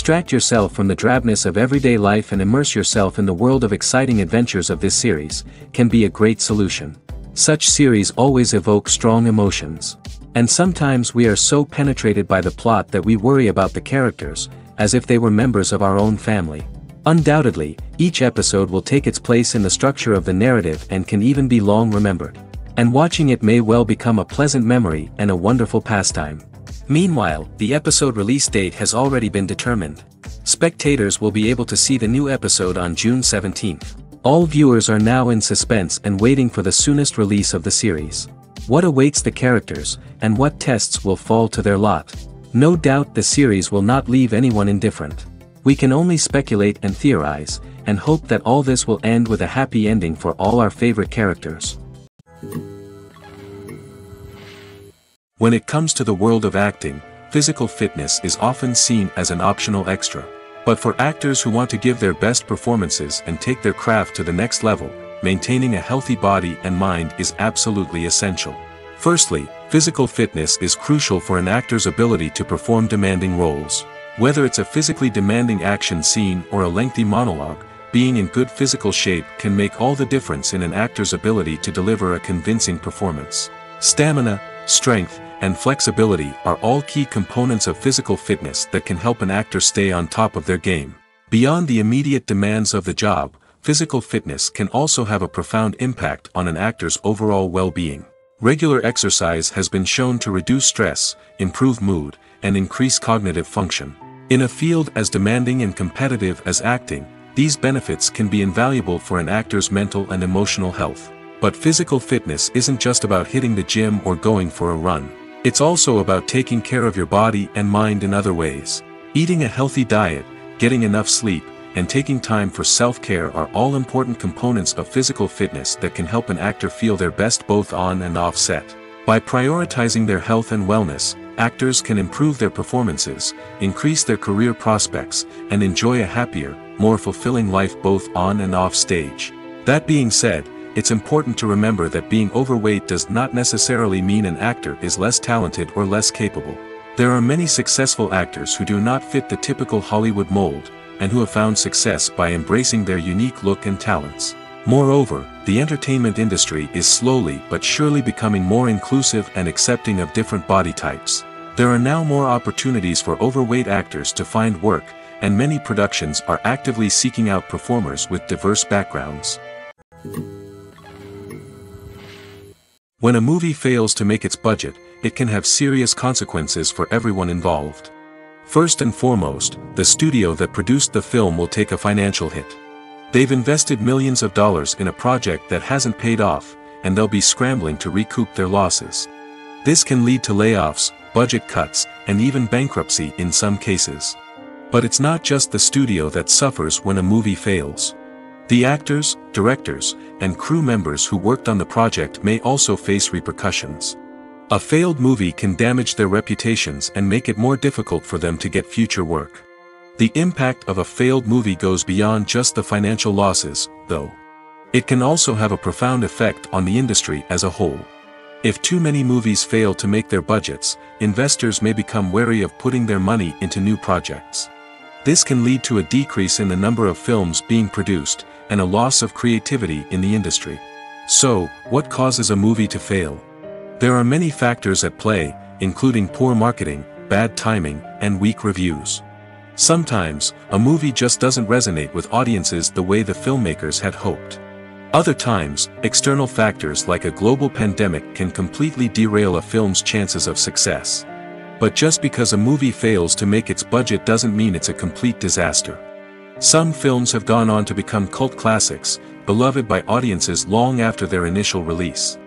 Distract yourself from the drabness of everyday life and immerse yourself in the world of exciting adventures of this series, can be a great solution. Such series always evoke strong emotions. And sometimes we are so penetrated by the plot that we worry about the characters, as if they were members of our own family. Undoubtedly, each episode will take its place in the structure of the narrative and can even be long remembered. And watching it may well become a pleasant memory and a wonderful pastime. Meanwhile, the episode release date has already been determined. Spectators will be able to see the new episode on June 17th. All viewers are now in suspense and waiting for the soonest release of the series. What awaits the characters, and what tests will fall to their lot? No doubt the series will not leave anyone indifferent. We can only speculate and theorize, and hope that all this will end with a happy ending for all our favorite characters. When it comes to the world of acting, physical fitness is often seen as an optional extra. But for actors who want to give their best performances and take their craft to the next level, maintaining a healthy body and mind is absolutely essential. Firstly, physical fitness is crucial for an actor's ability to perform demanding roles. Whether it's a physically demanding action scene or a lengthy monologue, being in good physical shape can make all the difference in an actor's ability to deliver a convincing performance. Stamina, strength, and flexibility are all key components of physical fitness that can help an actor stay on top of their game. Beyond the immediate demands of the job, physical fitness can also have a profound impact on an actor's overall well-being. Regular exercise has been shown to reduce stress, improve mood, and increase cognitive function. In a field as demanding and competitive as acting, these benefits can be invaluable for an actor's mental and emotional health. But physical fitness isn't just about hitting the gym or going for a run. It's also about taking care of your body and mind in other ways. Eating a healthy diet, getting enough sleep, and taking time for self-care are all important components of physical fitness that can help an actor feel their best both on and off set. By prioritizing their health and wellness, actors can improve their performances, increase their career prospects, and enjoy a happier, more fulfilling life both on and off stage. That being said, it's important to remember that being overweight does not necessarily mean an actor is less talented or less capable. There are many successful actors who do not fit the typical Hollywood mold, and who have found success by embracing their unique look and talents. Moreover, the entertainment industry is slowly but surely becoming more inclusive and accepting of different body types. There are now more opportunities for overweight actors to find work, and many productions are actively seeking out performers with diverse backgrounds. When a movie fails to make its budget, it can have serious consequences for everyone involved. First and foremost, the studio that produced the film will take a financial hit. They've invested millions of dollars in a project that hasn't paid off, and they'll be scrambling to recoup their losses. This can lead to layoffs, budget cuts, and even bankruptcy in some cases. But it's not just the studio that suffers when a movie fails. The actors, directors, and crew members who worked on the project may also face repercussions. A failed movie can damage their reputations and make it more difficult for them to get future work. The impact of a failed movie goes beyond just the financial losses, though. It can also have a profound effect on the industry as a whole. If too many movies fail to make their budgets, investors may become wary of putting their money into new projects. This can lead to a decrease in the number of films being produced, and a loss of creativity in the industry. So, what causes a movie to fail? There are many factors at play, including poor marketing, bad timing, and weak reviews. Sometimes, a movie just doesn't resonate with audiences the way the filmmakers had hoped. Other times, external factors like a global pandemic can completely derail a film's chances of success. But just because a movie fails to make its budget doesn't mean it's a complete disaster. Some films have gone on to become cult classics, beloved by audiences long after their initial release.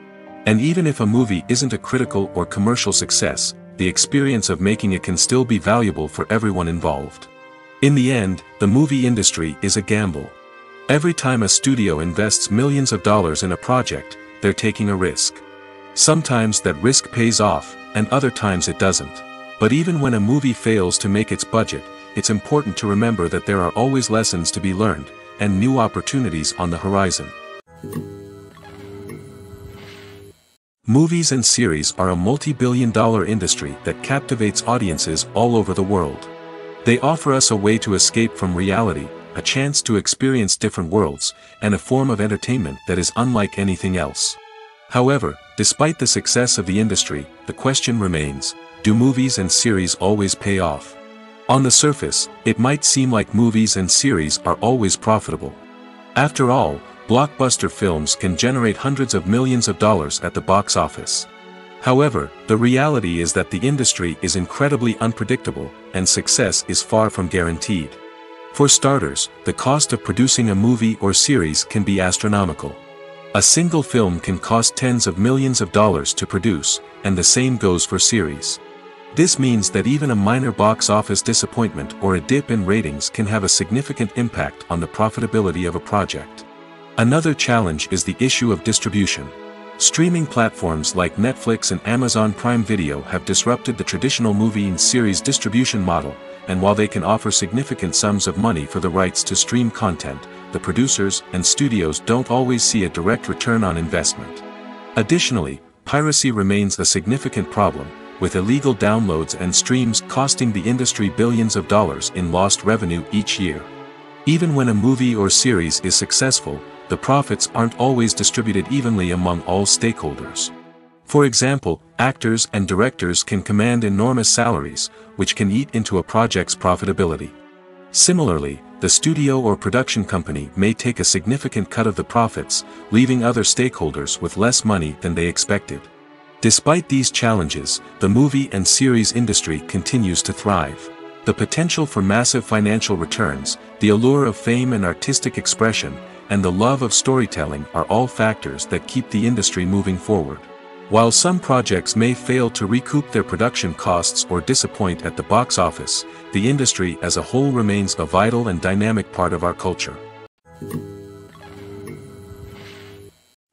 And even if a movie isn't a critical or commercial success, the experience of making it can still be valuable for everyone involved. In the end, the movie industry is a gamble. Every time a studio invests millions of dollars in a project, they're taking a risk. Sometimes that risk pays off, and other times it doesn't. But even when a movie fails to make its budget, it's important to remember that there are always lessons to be learned, and new opportunities on the horizon. Movies and series are a multi-billion-dollar industry that captivates audiences all over the world. They offer us a way to escape from reality, a chance to experience different worlds, and a form of entertainment that is unlike anything else. However, despite the success of the industry, the question remains, do movies and series always pay off? On the surface, it might seem like movies and series are always profitable. After all, blockbuster films can generate hundreds of millions of dollars at the box office. However, the reality is that the industry is incredibly unpredictable, and success is far from guaranteed. For starters, the cost of producing a movie or series can be astronomical. A single film can cost tens of millions of dollars to produce, and the same goes for series. This means that even a minor box office disappointment or a dip in ratings can have a significant impact on the profitability of a project. Another challenge is the issue of distribution. Streaming platforms like Netflix and Amazon Prime Video have disrupted the traditional movie and series distribution model, and while they can offer significant sums of money for the rights to stream content, the producers and studios don't always see a direct return on investment. Additionally, piracy remains a significant problem, with illegal downloads and streams costing the industry billions of dollars in lost revenue each year. Even when a movie or series is successful, the profits aren't always distributed evenly among all stakeholders. For example, actors and directors can command enormous salaries, which can eat into a project's profitability. Similarly, the studio or production company may take a significant cut of the profits, leaving other stakeholders with less money than they expected. Despite these challenges, the movie and series industry continues to thrive. The potential for massive financial returns, the allure of fame and artistic expression, and the love of storytelling are all factors that keep the industry moving forward. While some projects may fail to recoup their production costs or disappoint at the box office, the industry as a whole remains a vital and dynamic part of our culture.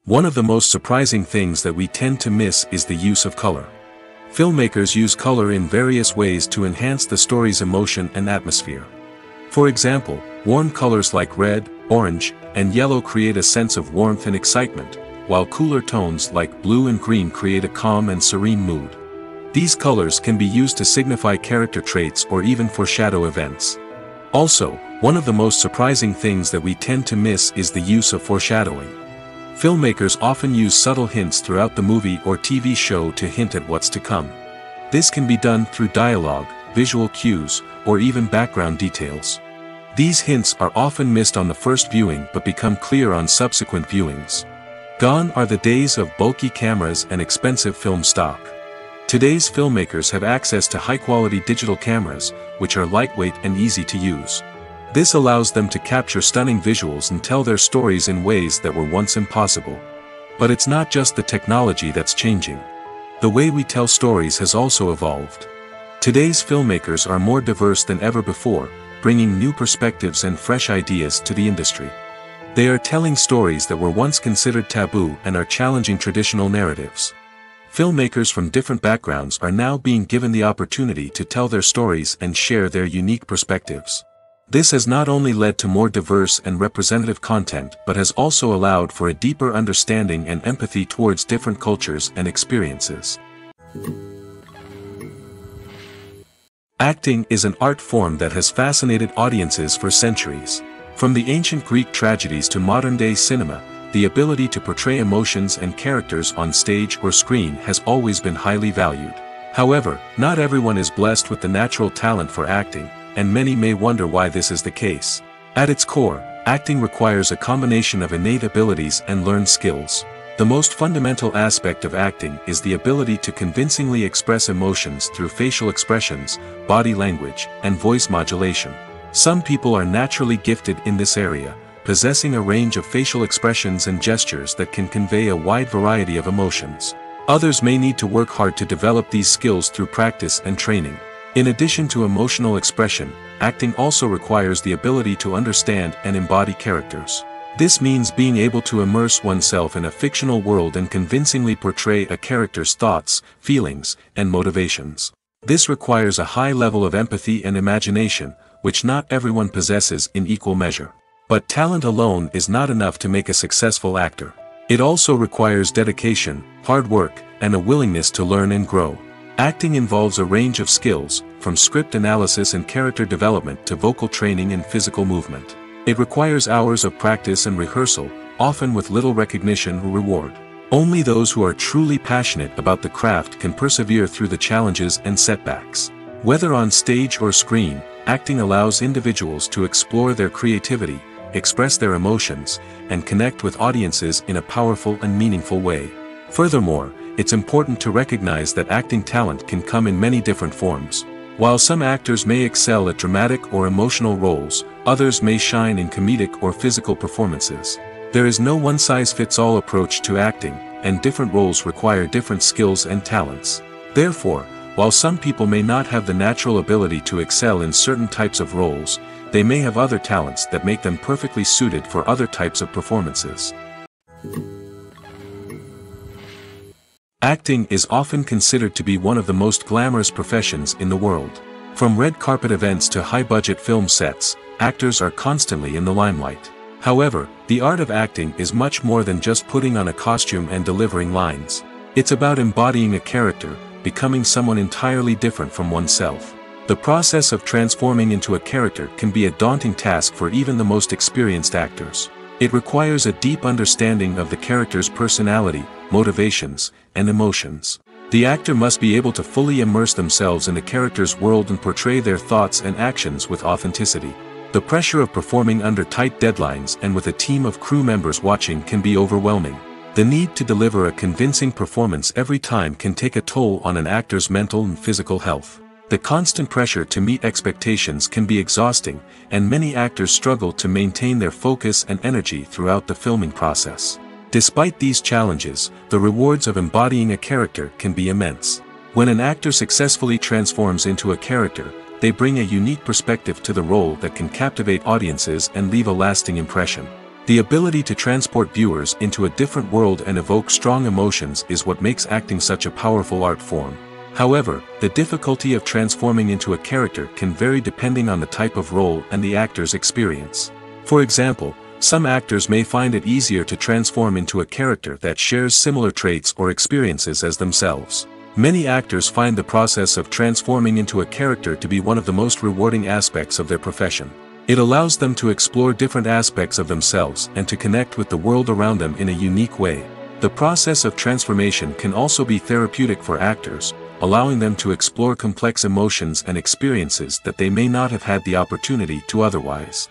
One of the most surprising things that we tend to miss is the use of color. Filmmakers use color in various ways to enhance the story's emotion and atmosphere. For example, warm colors like red, orange, and yellow create a sense of warmth and excitement, while cooler tones like blue and green create a calm and serene mood. These colors can be used to signify character traits or even foreshadow events. Also, one of the most surprising things that we tend to miss is the use of foreshadowing. Filmmakers often use subtle hints throughout the movie or TV show to hint at what's to come. This can be done through dialogue, visual cues, or even background details. These hints are often missed on the first viewing but become clear on subsequent viewings. Gone are the days of bulky cameras and expensive film stock. Today's filmmakers have access to high-quality digital cameras, which are lightweight and easy to use. This allows them to capture stunning visuals and tell their stories in ways that were once impossible. But it's not just the technology that's changing. The way we tell stories has also evolved. Today's filmmakers are more diverse than ever before, bringing new perspectives and fresh ideas to the industry. They are telling stories that were once considered taboo and are challenging traditional narratives. Filmmakers from different backgrounds are now being given the opportunity to tell their stories and share their unique perspectives. This has not only led to more diverse and representative content but has also allowed for a deeper understanding and empathy towards different cultures and experiences. Acting is an art form that has fascinated audiences for centuries. From the ancient Greek tragedies to modern-day cinema, the ability to portray emotions and characters on stage or screen has always been highly valued. However, not everyone is blessed with the natural talent for acting, and many may wonder why this is the case. At its core, acting requires a combination of innate abilities and learned skills. The most fundamental aspect of acting is the ability to convincingly express emotions through facial expressions, body language, and voice modulation. Some people are naturally gifted in this area, possessing a range of facial expressions and gestures that can convey a wide variety of emotions. Others may need to work hard to develop these skills through practice and training. In addition to emotional expression, acting also requires the ability to understand and embody characters. This means being able to immerse oneself in a fictional world and convincingly portray a character's thoughts, feelings, and motivations. This requires a high level of empathy and imagination, which not everyone possesses in equal measure. But talent alone is not enough to make a successful actor. It also requires dedication, hard work, and a willingness to learn and grow. Acting involves a range of skills, from script analysis and character development to vocal training and physical movement. It requires hours of practice and rehearsal, often with little recognition or reward. Only those who are truly passionate about the craft can persevere through the challenges and setbacks. Whether on stage or screen, acting allows individuals to explore their creativity, express their emotions, and connect with audiences in a powerful and meaningful way. Furthermore, it's important to recognize that acting talent can come in many different forms. While some actors may excel at dramatic or emotional roles, others may shine in comedic or physical performances. There is no one-size-fits-all approach to acting, and different roles require different skills and talents. Therefore, while some people may not have the natural ability to excel in certain types of roles, they may have other talents that make them perfectly suited for other types of performances. Acting is often considered to be one of the most glamorous professions in the world. From red carpet events to high-budget film sets, actors are constantly in the limelight. However, the art of acting is much more than just putting on a costume and delivering lines. It's about embodying a character, becoming someone entirely different from oneself. The process of transforming into a character can be a daunting task for even the most experienced actors. It requires a deep understanding of the character's personality, motivations, and emotions. The actor must be able to fully immerse themselves in the character's world and portray their thoughts and actions with authenticity. The pressure of performing under tight deadlines and with a team of crew members watching can be overwhelming. The need to deliver a convincing performance every time can take a toll on an actor's mental and physical health. The constant pressure to meet expectations can be exhausting, and many actors struggle to maintain their focus and energy throughout the filming process. Despite these challenges, the rewards of embodying a character can be immense. When an actor successfully transforms into a character, they bring a unique perspective to the role that can captivate audiences and leave a lasting impression. The ability to transport viewers into a different world and evoke strong emotions is what makes acting such a powerful art form. However, the difficulty of transforming into a character can vary depending on the type of role and the actor's experience. For example, some actors may find it easier to transform into a character that shares similar traits or experiences as themselves. Many actors find the process of transforming into a character to be one of the most rewarding aspects of their profession. It allows them to explore different aspects of themselves and to connect with the world around them in a unique way. The process of transformation can also be therapeutic for actors, allowing them to explore complex emotions and experiences that they may not have had the opportunity to otherwise.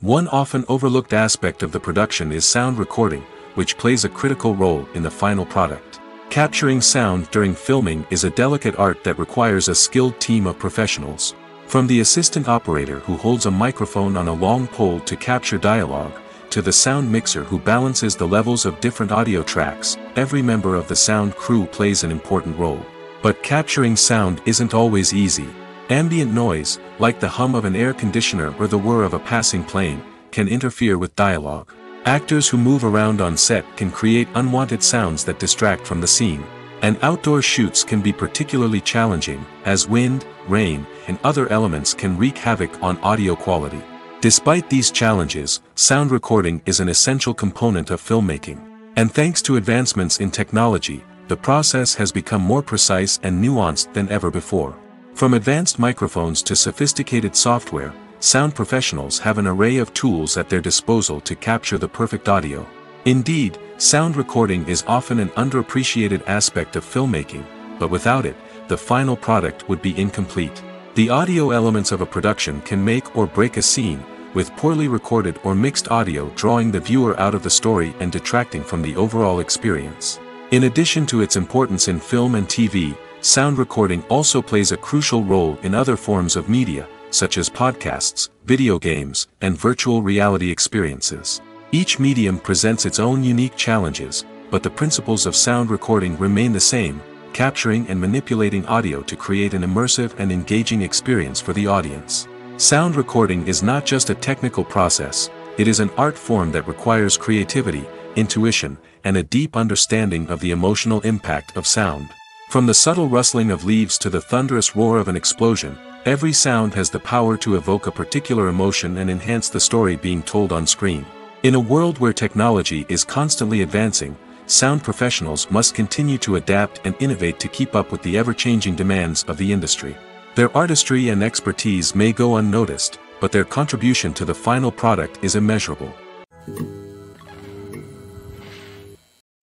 One often overlooked aspect of the production is sound recording, which plays a critical role in the final product. Capturing sound during filming is a delicate art that requires a skilled team of professionals. From the assistant operator who holds a microphone on a long pole to capture dialogue, to the sound mixer who balances the levels of different audio tracks, every member of the sound crew plays an important role. But capturing sound isn't always easy. Ambient noise, like the hum of an air conditioner or the whir of a passing plane, can interfere with dialogue. Actors who move around on set can create unwanted sounds that distract from the scene. And outdoor shoots can be particularly challenging, as wind, rain, and other elements can wreak havoc on audio quality. Despite these challenges, sound recording is an essential component of filmmaking. And thanks to advancements in technology, the process has become more precise and nuanced than ever before. From advanced microphones to sophisticated software, sound professionals have an array of tools at their disposal to capture the perfect audio. Indeed, sound recording is often an underappreciated aspect of filmmaking, but without it, the final product would be incomplete. The audio elements of a production can make or break a scene, with poorly recorded or mixed audio drawing the viewer out of the story and detracting from the overall experience. In addition to its importance in film and TV, sound recording also plays a crucial role in other forms of media, such as podcasts, video games, and virtual reality experiences. Each medium presents its own unique challenges, but the principles of sound recording remain the same, capturing and manipulating audio to create an immersive and engaging experience for the audience. Sound recording is not just a technical process, it is an art form that requires creativity, intuition, and a deep understanding of the emotional impact of sound. From the subtle rustling of leaves to the thunderous roar of an explosion, every sound has the power to evoke a particular emotion and enhance the story being told on screen. In a world where technology is constantly advancing, sound professionals must continue to adapt and innovate to keep up with the ever-changing demands of the industry. Their artistry and expertise may go unnoticed, but their contribution to the final product is immeasurable.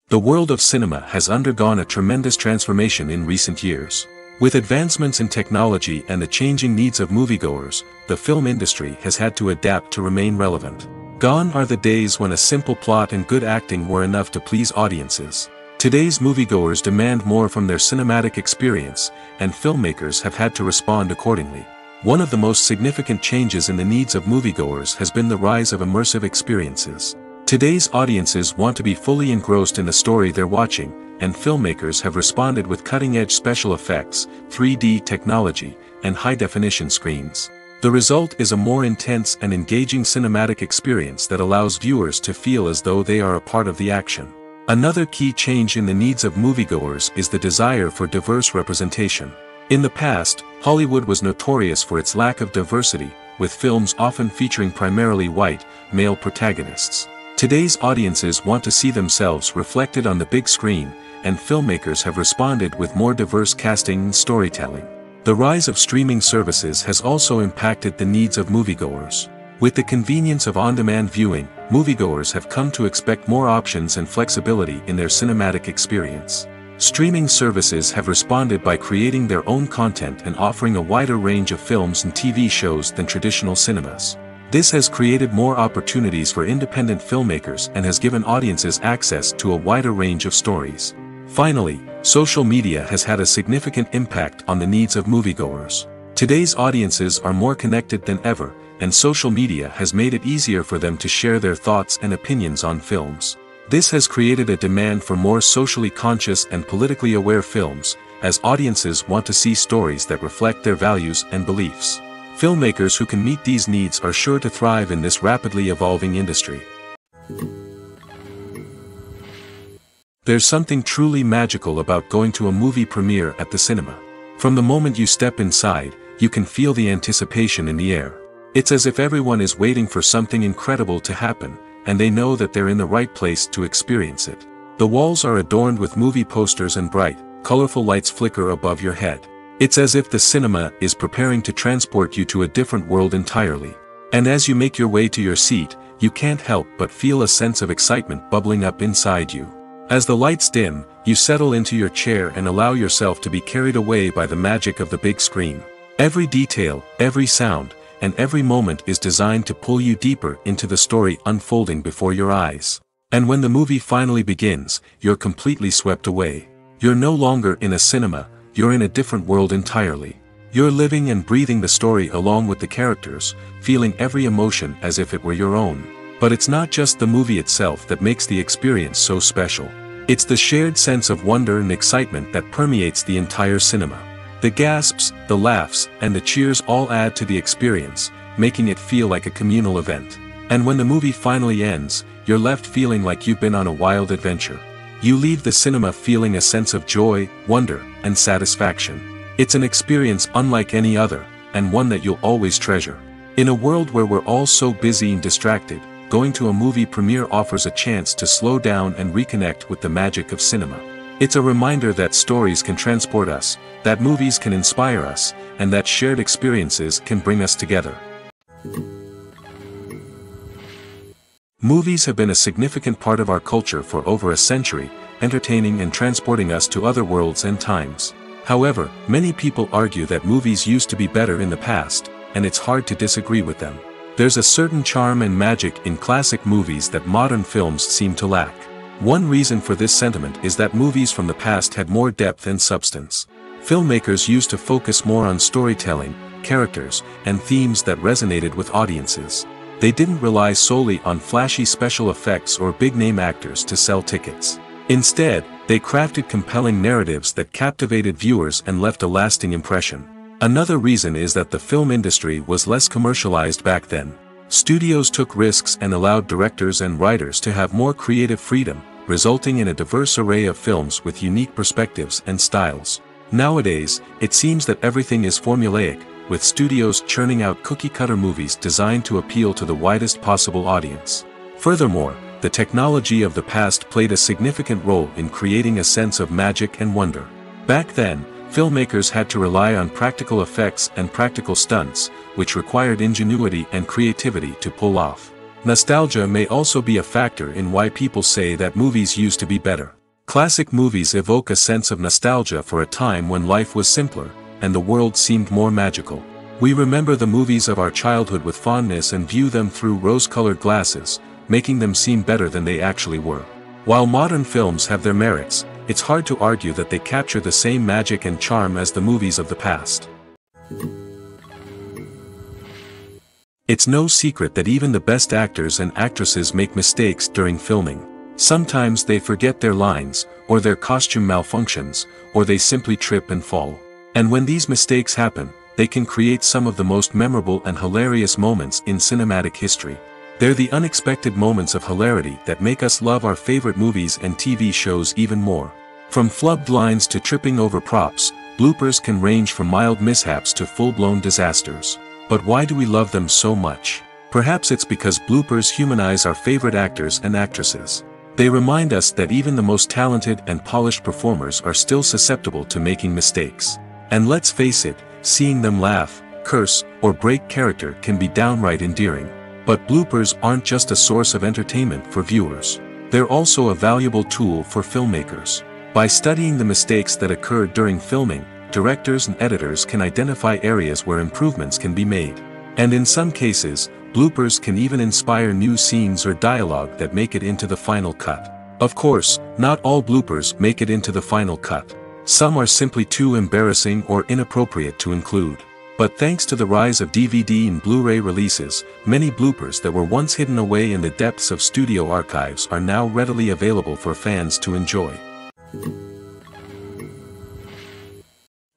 The world of cinema has undergone a tremendous transformation in recent years. With advancements in technology and the changing needs of moviegoers, the film industry has had to adapt to remain relevant. Gone are the days when a simple plot and good acting were enough to please audiences. Today's moviegoers demand more from their cinematic experience, and filmmakers have had to respond accordingly. One of the most significant changes in the needs of moviegoers has been the rise of immersive experiences. Today's audiences want to be fully engrossed in the story they're watching, and filmmakers have responded with cutting-edge special effects, 3D technology, and high-definition screens. The result is a more intense and engaging cinematic experience that allows viewers to feel as though they are a part of the action. Another key change in the needs of moviegoers is the desire for diverse representation. In the past, Hollywood was notorious for its lack of diversity, with films often featuring primarily white, male protagonists. Today's audiences want to see themselves reflected on the big screen, and filmmakers have responded with more diverse casting and storytelling. The rise of streaming services has also impacted the needs of moviegoers. With the convenience of on-demand viewing, moviegoers have come to expect more options and flexibility in their cinematic experience. Streaming services have responded by creating their own content and offering a wider range of films and TV shows than traditional cinemas. This has created more opportunities for independent filmmakers and has given audiences access to a wider range of stories. Finally, social media has had a significant impact on the needs of moviegoers. Today's audiences are more connected than ever, and social media has made it easier for them to share their thoughts and opinions on films. This has created a demand for more socially conscious and politically aware films, as audiences want to see stories that reflect their values and beliefs. Filmmakers who can meet these needs are sure to thrive in this rapidly evolving industry. There's something truly magical about going to a movie premiere at the cinema. From the moment you step inside, you can feel the anticipation in the air. It's as if everyone is waiting for something incredible to happen, and they know that they're in the right place to experience it. The walls are adorned with movie posters and bright, colorful lights flicker above your head. It's as if the cinema is preparing to transport you to a different world entirely. And as you make your way to your seat, you can't help but feel a sense of excitement bubbling up inside you. As the lights dim, you settle into your chair and allow yourself to be carried away by the magic of the big screen. Every detail, every sound, and every moment is designed to pull you deeper into the story unfolding before your eyes. And when the movie finally begins, you're completely swept away. You're no longer in a cinema, you're in a different world entirely. You're living and breathing the story along with the characters, feeling every emotion as if it were your own. But it's not just the movie itself that makes the experience so special. It's the shared sense of wonder and excitement that permeates the entire cinema. The gasps, the laughs, and the cheers all add to the experience, making it feel like a communal event. And when the movie finally ends, you're left feeling like you've been on a wild adventure. You leave the cinema feeling a sense of joy, wonder, and satisfaction. It's an experience unlike any other, and one that you'll always treasure. In a world where we're all so busy and distracted, going to a movie premiere offers a chance to slow down and reconnect with the magic of cinema. It's a reminder that stories can transport us, that movies can inspire us, and that shared experiences can bring us together. Movies have been a significant part of our culture for over a century, entertaining and transporting us to other worlds and times. However, many people argue that movies used to be better in the past, and it's hard to disagree with them. There's a certain charm and magic in classic movies that modern films seem to lack. One reason for this sentiment is that movies from the past had more depth and substance. Filmmakers used to focus more on storytelling, characters, and themes that resonated with audiences. They didn't rely solely on flashy special effects or big-name actors to sell tickets. Instead, they crafted compelling narratives that captivated viewers and left a lasting impression. Another reason is that the film industry was less commercialized back then. Studios took risks and allowed directors and writers to have more creative freedom, resulting in a diverse array of films with unique perspectives and styles. Nowadays, it seems that everything is formulaic, with studios churning out cookie-cutter movies designed to appeal to the widest possible audience. Furthermore, the technology of the past played a significant role in creating a sense of magic and wonder. Back then, filmmakers had to rely on practical effects and practical stunts, which required ingenuity and creativity to pull off. Nostalgia may also be a factor in why people say that movies used to be better. Classic movies evoke a sense of nostalgia for a time when life was simpler, and the world seemed more magical. We remember the movies of our childhood with fondness and view them through rose-colored glasses, making them seem better than they actually were. While modern films have their merits, it's hard to argue that they capture the same magic and charm as the movies of the past. It's no secret that even the best actors and actresses make mistakes during filming. Sometimes they forget their lines, or their costume malfunctions, or they simply trip and fall. And when these mistakes happen, they can create some of the most memorable and hilarious moments in cinematic history. They're the unexpected moments of hilarity that make us love our favorite movies and TV shows even more. From flubbed lines to tripping over props, bloopers can range from mild mishaps to full-blown disasters. But why do we love them so much? Perhaps it's because bloopers humanize our favorite actors and actresses. They remind us that even the most talented and polished performers are still susceptible to making mistakes. And let's face it, seeing them laugh, curse, or break character can be downright endearing. But bloopers aren't just a source of entertainment for viewers. They're also a valuable tool for filmmakers. By studying the mistakes that occurred during filming, directors and editors can identify areas where improvements can be made. And in some cases, bloopers can even inspire new scenes or dialogue that make it into the final cut. Of course, not all bloopers make it into the final cut. Some are simply too embarrassing or inappropriate to include. But thanks to the rise of DVD and Blu-ray releases, many bloopers that were once hidden away in the depths of studio archives are now readily available for fans to enjoy.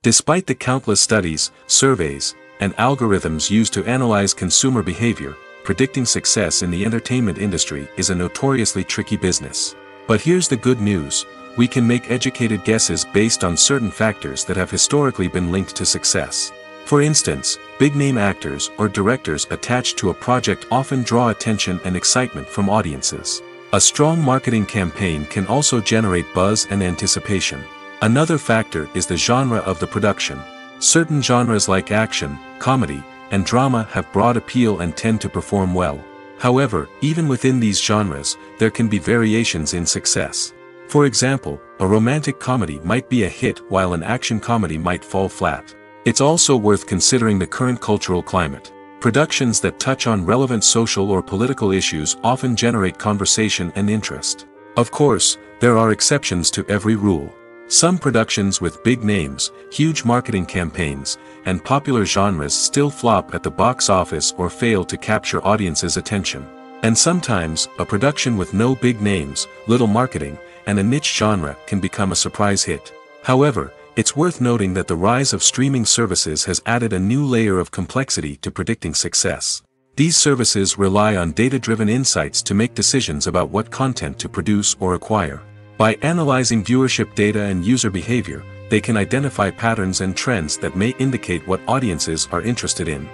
Despite the countless studies, surveys, and algorithms used to analyze consumer behavior, predicting success in the entertainment industry is a notoriously tricky business. But here's the good news. We can make educated guesses based on certain factors that have historically been linked to success. For instance, big-name actors or directors attached to a project often draw attention and excitement from audiences. A strong marketing campaign can also generate buzz and anticipation. Another factor is the genre of the production. Certain genres like action, comedy, and drama have broad appeal and tend to perform well. However, even within these genres, there can be variations in success. For example, a romantic comedy might be a hit while an action comedy might fall flat. It's also worth considering the current cultural climate. Productions that touch on relevant social or political issues often generate conversation and interest. Of course, there are exceptions to every rule. Some productions with big names, huge marketing campaigns, and popular genres still flop at the box office or fail to capture audiences' attention. And sometimes, a production with no big names, little marketing, and a niche genre can become a surprise hit. However, it's worth noting that the rise of streaming services has added a new layer of complexity to predicting success. These services rely on data-driven insights to make decisions about what content to produce or acquire. By analyzing viewership data and user behavior, they can identify patterns and trends that may indicate what audiences are interested in.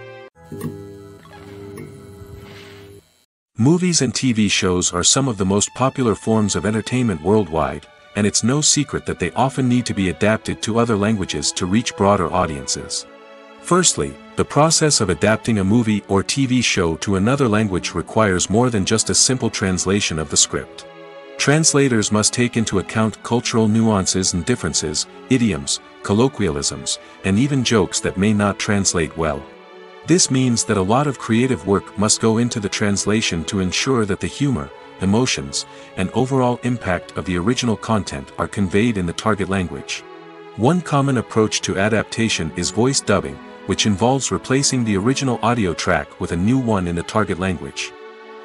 Movies and TV shows are some of the most popular forms of entertainment worldwide, and it's no secret that they often need to be adapted to other languages to reach broader audiences. Firstly, the process of adapting a movie or TV show to another language requires more than just a simple translation of the script. Translators must take into account cultural nuances and differences, idioms, colloquialisms, and even jokes that may not translate well. This means that a lot of creative work must go into the translation to ensure that the humor, emotions, and overall impact of the original content are conveyed in the target language. One common approach to adaptation is voice dubbing, which involves replacing the original audio track with a new one in the target language.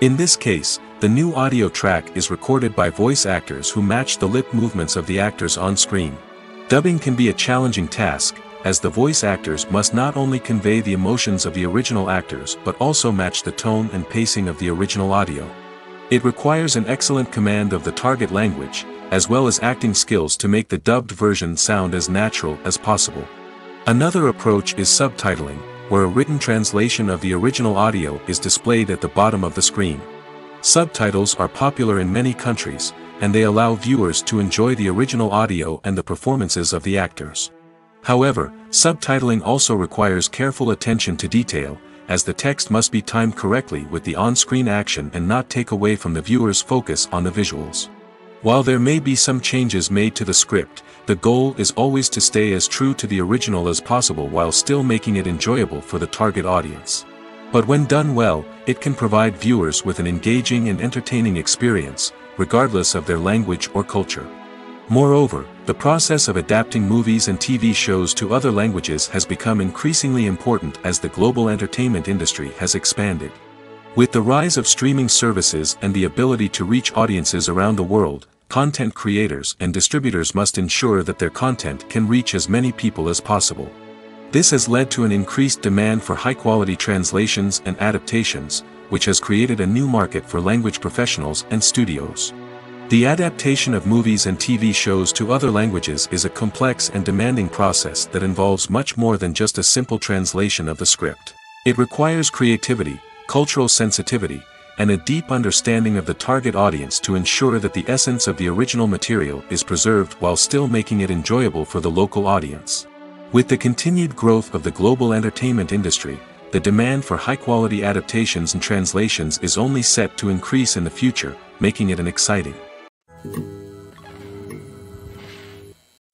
In this case, the new audio track is recorded by voice actors who match the lip movements of the actors on screen. Dubbing can be a challenging task, as the voice actors must not only convey the emotions of the original actors but also match the tone and pacing of the original audio. It requires an excellent command of the target language, as well as acting skills to make the dubbed version sound as natural as possible. Another approach is subtitling, where a written translation of the original audio is displayed at the bottom of the screen. Subtitles are popular in many countries, and they allow viewers to enjoy the original audio and the performances of the actors. However, subtitling also requires careful attention to detail, as the text must be timed correctly with the on-screen action and not take away from the viewer's focus on the visuals. While there may be some changes made to the script, the goal is always to stay as true to the original as possible while still making it enjoyable for the target audience. But when done well, it can provide viewers with an engaging and entertaining experience, regardless of their language or culture. Moreover, the process of adapting movies and TV shows to other languages has become increasingly important as the global entertainment industry has expanded. With the rise of streaming services and the ability to reach audiences around the world, content creators and distributors must ensure that their content can reach as many people as possible. This has led to an increased demand for high-quality translations and adaptations, which has created a new market for language professionals and studios. The adaptation of movies and TV shows to other languages is a complex and demanding process that involves much more than just a simple translation of the script. It requires creativity, cultural sensitivity, and a deep understanding of the target audience to ensure that the essence of the original material is preserved while still making it enjoyable for the local audience. With the continued growth of the global entertainment industry, the demand for high-quality adaptations and translations is only set to increase in the future, making it an exciting.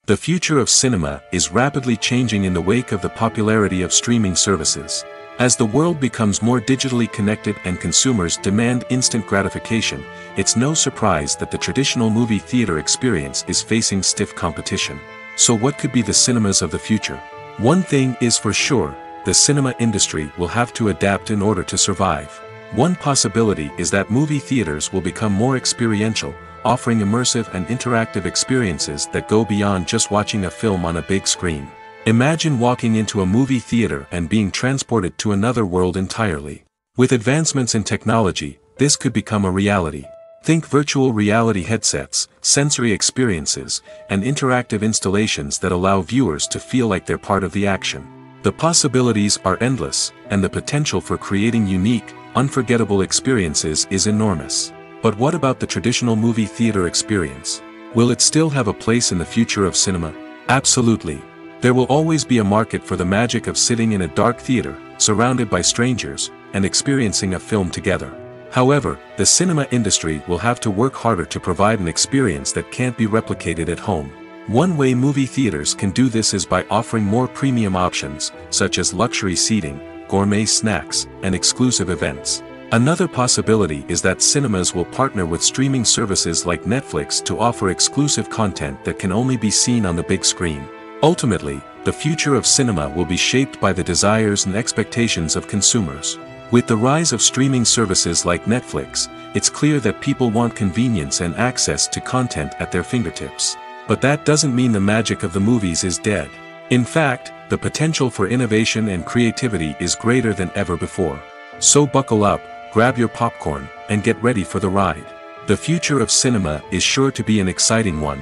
The future of cinema is rapidly changing in the wake of the popularity of streaming services. As the world becomes more digitally connected and consumers demand instant gratification, it's no surprise that the traditional movie theater experience is facing stiff competition. So what could be the cinemas of the future? One thing is for sure, the cinema industry will have to adapt in order to survive. One possibility is that movie theaters will become more experiential, offering immersive and interactive experiences that go beyond just watching a film on a big screen. Imagine walking into a movie theater and being transported to another world entirely. With advancements in technology, this could become a reality. Think virtual reality headsets, sensory experiences, and interactive installations that allow viewers to feel like they're part of the action. The possibilities are endless, and the potential for creating unique, unforgettable experiences is enormous. But what about the traditional movie theater experience? Will it still have a place in the future of cinema? Absolutely. There will always be a market for the magic of sitting in a dark theater, surrounded by strangers, and experiencing a film together. However, the cinema industry will have to work harder to provide an experience that can't be replicated at home. One way movie theaters can do this is by offering more premium options, such as luxury seating, gourmet snacks, and exclusive events. Another possibility is that cinemas will partner with streaming services like Netflix to offer exclusive content that can only be seen on the big screen. Ultimately, the future of cinema will be shaped by the desires and expectations of consumers. With the rise of streaming services like Netflix, it's clear that people want convenience and access to content at their fingertips. But that doesn't mean the magic of the movies is dead. In fact, the potential for innovation and creativity is greater than ever before. So buckle up, grab your popcorn, and get ready for the ride. The future of cinema is sure to be an exciting one.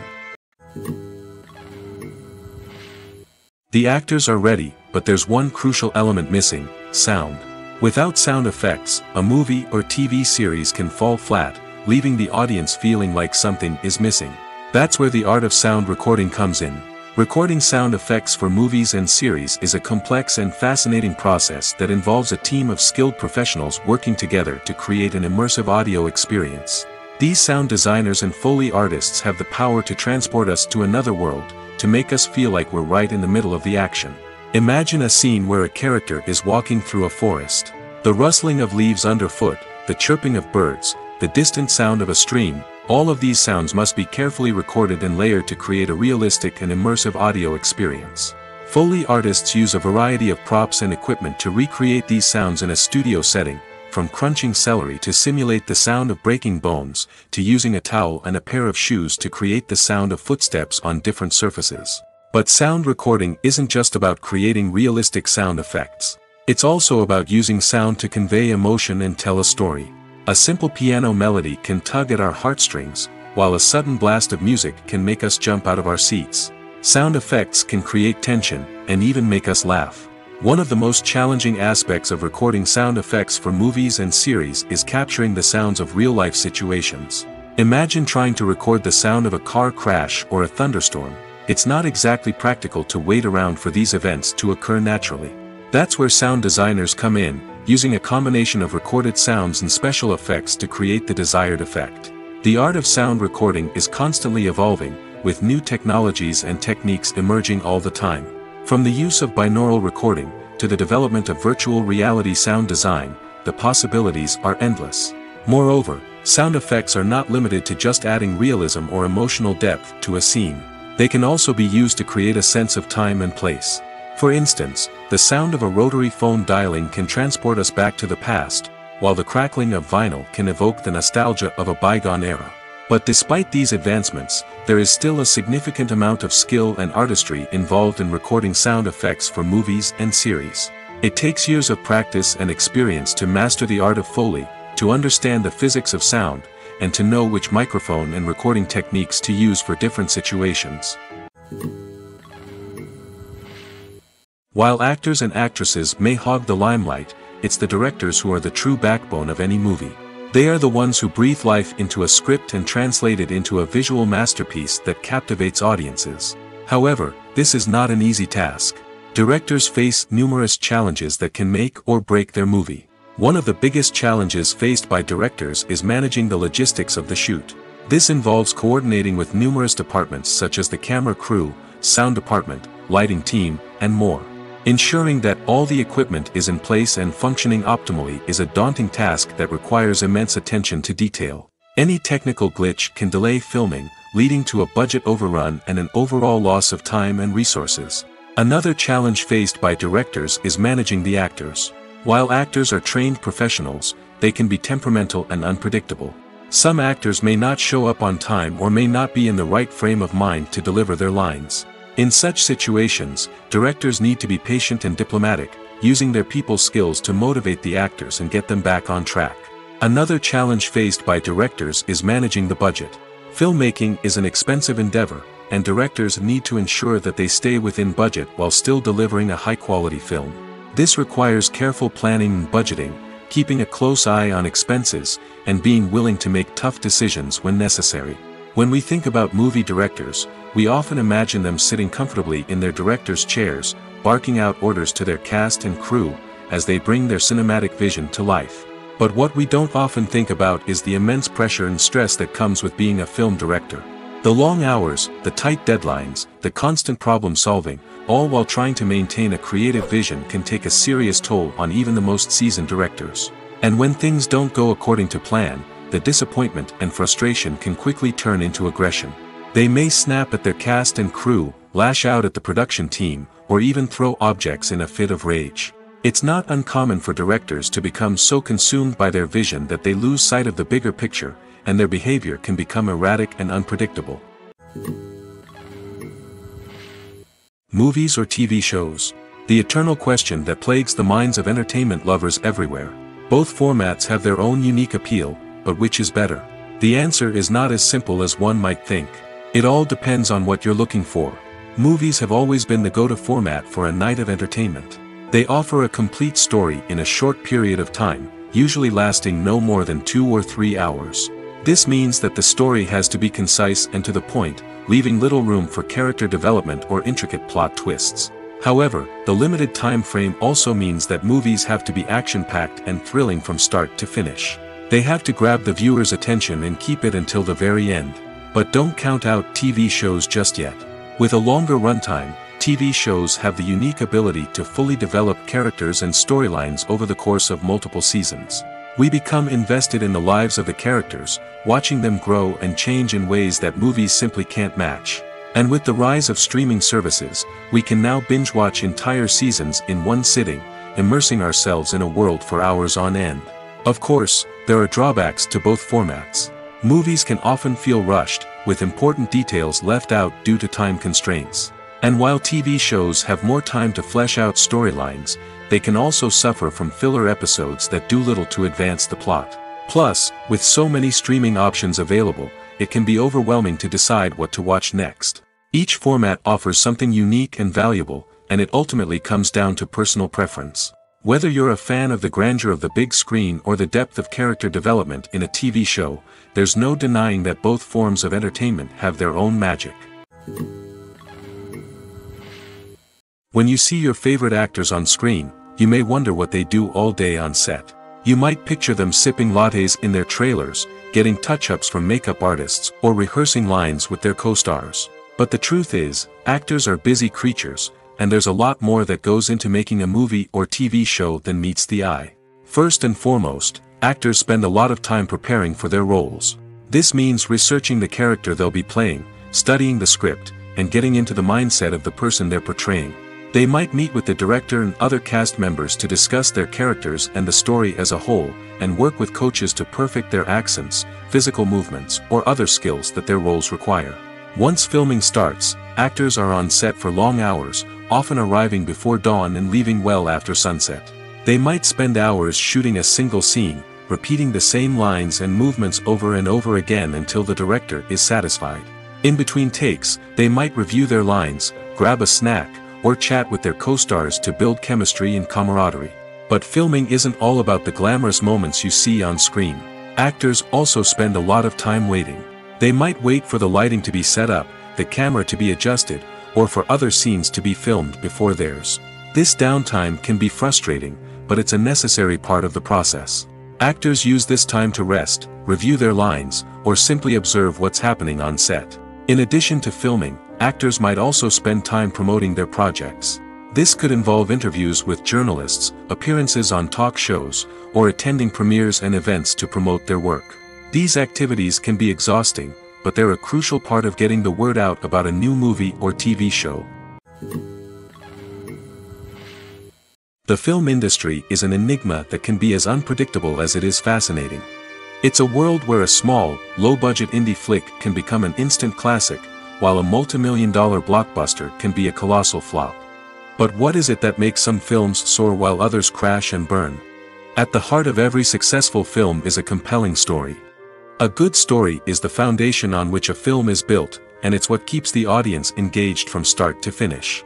The actors are ready, but there's one crucial element missing: sound. Without sound effects, a movie or TV series can fall flat, leaving the audience feeling like something is missing. That's where the art of sound recording comes in. Recording sound effects for movies and series is a complex and fascinating process that involves a team of skilled professionals working together to create an immersive audio experience. These sound designers and Foley artists have the power to transport us to another world, to make us feel like we're right in the middle of the action. Imagine a scene where a character is walking through a forest. The rustling of leaves underfoot, the chirping of birds, the distant sound of a stream, all of these sounds must be carefully recorded and layered to create a realistic and immersive audio experience. Foley artists use a variety of props and equipment to recreate these sounds in a studio setting, from crunching celery to simulate the sound of breaking bones, to using a towel and a pair of shoes to create the sound of footsteps on different surfaces. But sound recording isn't just about creating realistic sound effects. It's also about using sound to convey emotion and tell a story. A simple piano melody can tug at our heartstrings, while a sudden blast of music can make us jump out of our seats. Sound effects can create tension, and even make us laugh. One of the most challenging aspects of recording sound effects for movies and series is capturing the sounds of real-life situations. Imagine trying to record the sound of a car crash or a thunderstorm. It's not exactly practical to wait around for these events to occur naturally. That's where sound designers come in, using a combination of recorded sounds and special effects to create the desired effect. The art of sound recording is constantly evolving, with new technologies and techniques emerging all the time. From the use of binaural recording, to the development of virtual reality sound design, the possibilities are endless. Moreover, sound effects are not limited to just adding realism or emotional depth to a scene. They can also be used to create a sense of time and place. For instance, the sound of a rotary phone dialing can transport us back to the past, while the crackling of vinyl can evoke the nostalgia of a bygone era. But despite these advancements, there is still a significant amount of skill and artistry involved in recording sound effects for movies and series. It takes years of practice and experience to master the art of Foley, to understand the physics of sound, and to know which microphone and recording techniques to use for different situations. While actors and actresses may hog the limelight, it's the directors who are the true backbone of any movie. They are the ones who breathe life into a script and translate it into a visual masterpiece that captivates audiences. However, this is not an easy task. Directors face numerous challenges that can make or break their movie. One of the biggest challenges faced by directors is managing the logistics of the shoot. This involves coordinating with numerous departments such as the camera crew, sound department, lighting team, and more. Ensuring that all the equipment is in place and functioning optimally is a daunting task that requires immense attention to detail. Any technical glitch can delay filming, leading to a budget overrun and an overall loss of time and resources. Another challenge faced by directors is managing the actors. While actors are trained professionals, they can be temperamental and unpredictable. Some actors may not show up on time or may not be in the right frame of mind to deliver their lines. In such situations, directors need to be patient and diplomatic, using their people skills to motivate the actors and get them back on track. Another challenge faced by directors is managing the budget. Filmmaking is an expensive endeavor, and directors need to ensure that they stay within budget while still delivering a high-quality film. This requires careful planning and budgeting, keeping a close eye on expenses, and being willing to make tough decisions when necessary. When we think about movie directors, we often imagine them sitting comfortably in their director's chairs, barking out orders to their cast and crew, as they bring their cinematic vision to life. But what we don't often think about is the immense pressure and stress that comes with being a film director. The long hours, the tight deadlines, the constant problem solving, all while trying to maintain a creative vision can take a serious toll on even the most seasoned directors. And when things don't go according to plan, the disappointment and frustration can quickly turn into aggression. They may snap at their cast and crew, lash out at the production team, or even throw objects in a fit of rage. It's not uncommon for directors to become so consumed by their vision that they lose sight of the bigger picture, and their behavior can become erratic and unpredictable. Movies or TV shows? The eternal question that plagues the minds of entertainment lovers everywhere. Both formats have their own unique appeal, but which is better? The answer is not as simple as one might think. It all depends on what you're looking for. Movies have always been the go-to format for a night of entertainment. They offer a complete story in a short period of time, usually lasting no more than 2 or 3 hours. This means that the story has to be concise and to the point, leaving little room for character development or intricate plot twists. However, the limited time frame also means that movies have to be action-packed and thrilling from start to finish. They have to grab the viewer's attention and keep it until the very end. But don't count out TV shows just yet. With a longer runtime, TV shows have the unique ability to fully develop characters and storylines over the course of multiple seasons. We become invested in the lives of the characters, watching them grow and change in ways that movies simply can't match. And with the rise of streaming services, we can now binge-watch entire seasons in one sitting, immersing ourselves in a world for hours on end. Of course, there are drawbacks to both formats. Movies can often feel rushed, with important details left out due to time constraints. And while TV shows have more time to flesh out storylines, they can also suffer from filler episodes that do little to advance the plot. Plus, with so many streaming options available, it can be overwhelming to decide what to watch next. Each format offers something unique and valuable, and it ultimately comes down to personal preference. Whether you're a fan of the grandeur of the big screen or the depth of character development in a TV show, there's no denying that both forms of entertainment have their own magic. When you see your favorite actors on screen, you may wonder what they do all day on set. You might picture them sipping lattes in their trailers, getting touch-ups from makeup artists, or rehearsing lines with their co-stars. But the truth is, actors are busy creatures, and there's a lot more that goes into making a movie or TV show than meets the eye. First and foremost, actors spend a lot of time preparing for their roles. This means researching the character they'll be playing, studying the script, and getting into the mindset of the person they're portraying. They might meet with the director and other cast members to discuss their characters and the story as a whole, and work with coaches to perfect their accents, physical movements, or other skills that their roles require. Once filming starts, actors are on set for long hours, often arriving before dawn and leaving well after sunset. They might spend hours shooting a single scene, repeating the same lines and movements over and over again until the director is satisfied. In between takes, they might review their lines, grab a snack, or chat with their co-stars to build chemistry and camaraderie. But filming isn't all about the glamorous moments you see on screen. Actors also spend a lot of time waiting. They might wait for the lighting to be set up, the camera to be adjusted, or for other scenes to be filmed before theirs. This downtime can be frustrating, but it's a necessary part of the process. Actors use this time to rest, review their lines, or simply observe what's happening on set. In addition to filming, actors might also spend time promoting their projects. This could involve interviews with journalists, appearances on talk shows, or attending premieres and events to promote their work. These activities can be exhausting, but they're a crucial part of getting the word out about a new movie or TV show. The film industry is an enigma that can be as unpredictable as it is fascinating. It's a world where a small, low-budget indie flick can become an instant classic, while a multi-million-dollar blockbuster can be a colossal flop. But what is it that makes some films soar while others crash and burn? At the heart of every successful film is a compelling story. A good story is the foundation on which a film is built, and it's what keeps the audience engaged from start to finish.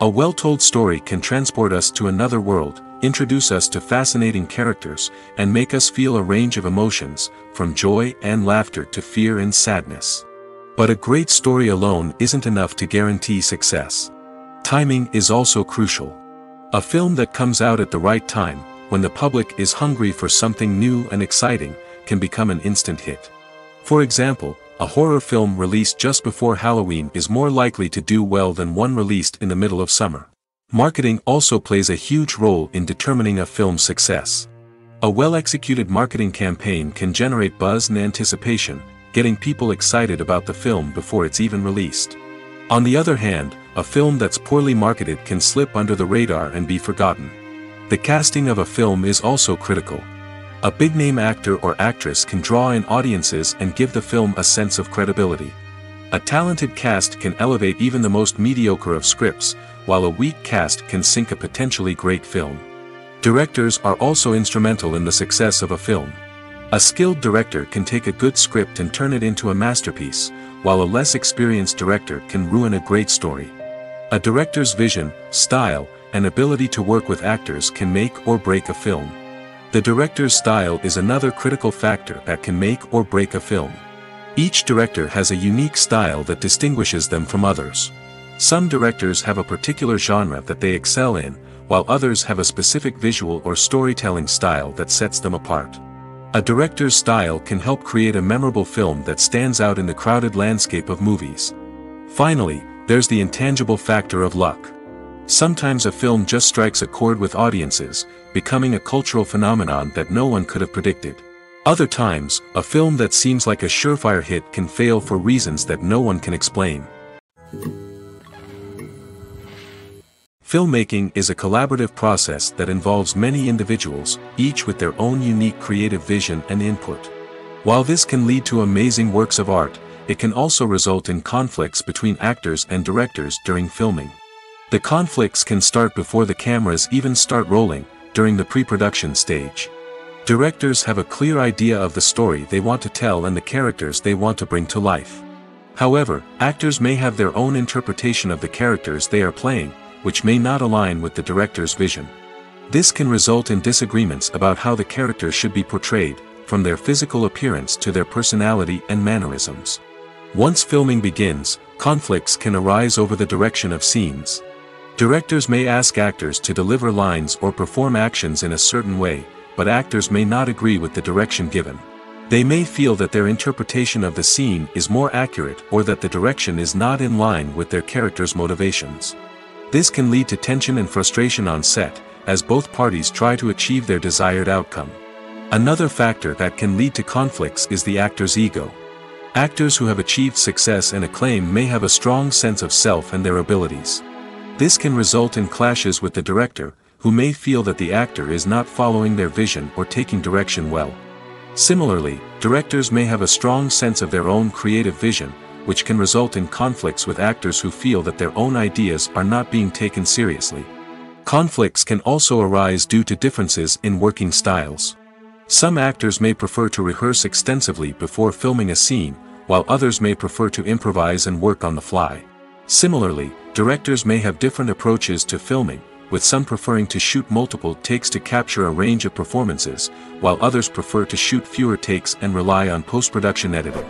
A well-told story can transport us to another world, introduce us to fascinating characters, and make us feel a range of emotions, from joy and laughter to fear and sadness. But a great story alone isn't enough to guarantee success. Timing is also crucial. A film that comes out at the right time, when the public is hungry for something new and exciting, can become an instant hit. For example, a horror film released just before Halloween is more likely to do well than one released in the middle of summer. Marketing also plays a huge role in determining a film's success. A well-executed marketing campaign can generate buzz and anticipation, getting people excited about the film before it's even released. On the other hand, a film that's poorly marketed can slip under the radar and be forgotten. The casting of a film is also critical. A big-name actor or actress can draw in audiences and give the film a sense of credibility. A talented cast can elevate even the most mediocre of scripts, while a weak cast can sink a potentially great film. Directors are also instrumental in the success of a film. A skilled director can take a good script and turn it into a masterpiece, while a less experienced director can ruin a great story. A director's vision, style, and ability to work with actors can make or break a film. The director's style is another critical factor that can make or break a film. Each director has a unique style that distinguishes them from others. Some directors have a particular genre that they excel in, while others have a specific visual or storytelling style that sets them apart. A director's style can help create a memorable film that stands out in the crowded landscape of movies. Finally, there's the intangible factor of luck. Sometimes a film just strikes a chord with audiences, becoming a cultural phenomenon that no one could have predicted. Other times, a film that seems like a surefire hit can fail for reasons that no one can explain. Filmmaking is a collaborative process that involves many individuals, each with their own unique creative vision and input. While this can lead to amazing works of art, it can also result in conflicts between actors and directors during filming. The conflicts can start before the cameras even start rolling, during the pre-production stage. Directors have a clear idea of the story they want to tell and the characters they want to bring to life. However, actors may have their own interpretation of the characters they are playing, which may not align with the director's vision. This can result in disagreements about how the characters should be portrayed, from their physical appearance to their personality and mannerisms. Once filming begins, conflicts can arise over the direction of scenes. Directors may ask actors to deliver lines or perform actions in a certain way, but actors may not agree with the direction given. They may feel that their interpretation of the scene is more accurate or that the direction is not in line with their character's motivations. This can lead to tension and frustration on set, as both parties try to achieve their desired outcome. Another factor that can lead to conflicts is the actor's ego. Actors who have achieved success and acclaim may have a strong sense of self and their abilities. This can result in clashes with the director, who may feel that the actor is not following their vision or taking direction well. Similarly, directors may have a strong sense of their own creative vision, which can result in conflicts with actors who feel that their own ideas are not being taken seriously. Conflicts can also arise due to differences in working styles. Some actors may prefer to rehearse extensively before filming a scene, while others may prefer to improvise and work on the fly. Similarly, directors may have different approaches to filming, with some preferring to shoot multiple takes to capture a range of performances, while others prefer to shoot fewer takes and rely on post-production editing.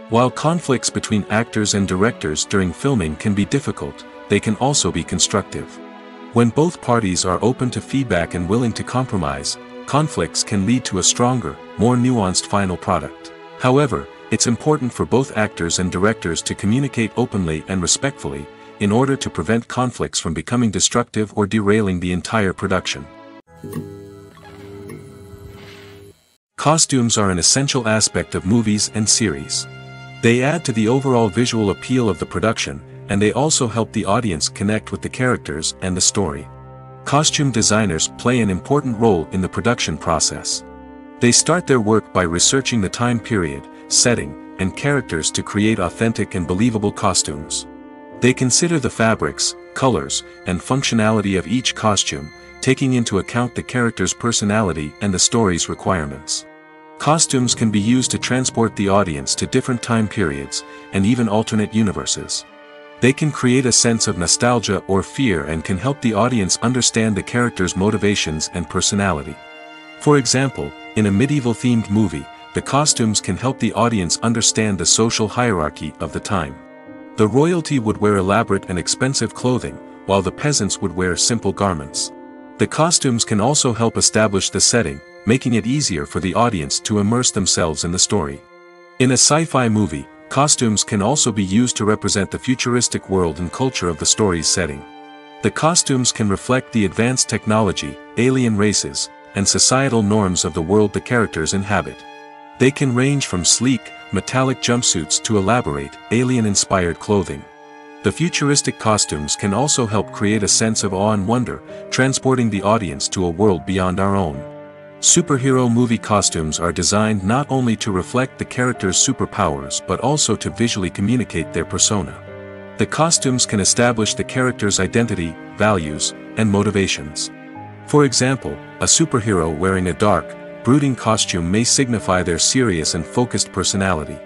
While conflicts between actors and directors during filming can be difficult, they can also be constructive. When both parties are open to feedback and willing to compromise, conflicts can lead to a stronger, more nuanced final product. However, it's important for both actors and directors to communicate openly and respectfully, in order to prevent conflicts from becoming destructive or derailing the entire production. Costumes are an essential aspect of movies and series. They add to the overall visual appeal of the production, and they also help the audience connect with the characters and the story. Costume designers play an important role in the production process. They start their work by researching the time period, setting, and characters to create authentic and believable costumes. They consider the fabrics, colors, and functionality of each costume, taking into account the character's personality and the story's requirements. Costumes can be used to transport the audience to different time periods, and even alternate universes. They can create a sense of nostalgia or fear and can help the audience understand the character's motivations and personality. For example, in a medieval-themed movie, the costumes can help the audience understand the social hierarchy of the time. The royalty would wear elaborate and expensive clothing, while the peasants would wear simple garments. The costumes can also help establish the setting, making it easier for the audience to immerse themselves in the story. In a sci-fi movie, costumes can also be used to represent the futuristic world and culture of the story's setting. The costumes can reflect the advanced technology, alien races, and societal norms of the world the characters inhabit. They can range from sleek, metallic jumpsuits to elaborate, alien-inspired clothing. The futuristic costumes can also help create a sense of awe and wonder, transporting the audience to a world beyond our own. Superhero movie costumes are designed not only to reflect the character's superpowers but also to visually communicate their persona. The costumes can establish the character's identity, values, and motivations. For example, a superhero wearing a dark, brooding costume may signify their serious and focused personality.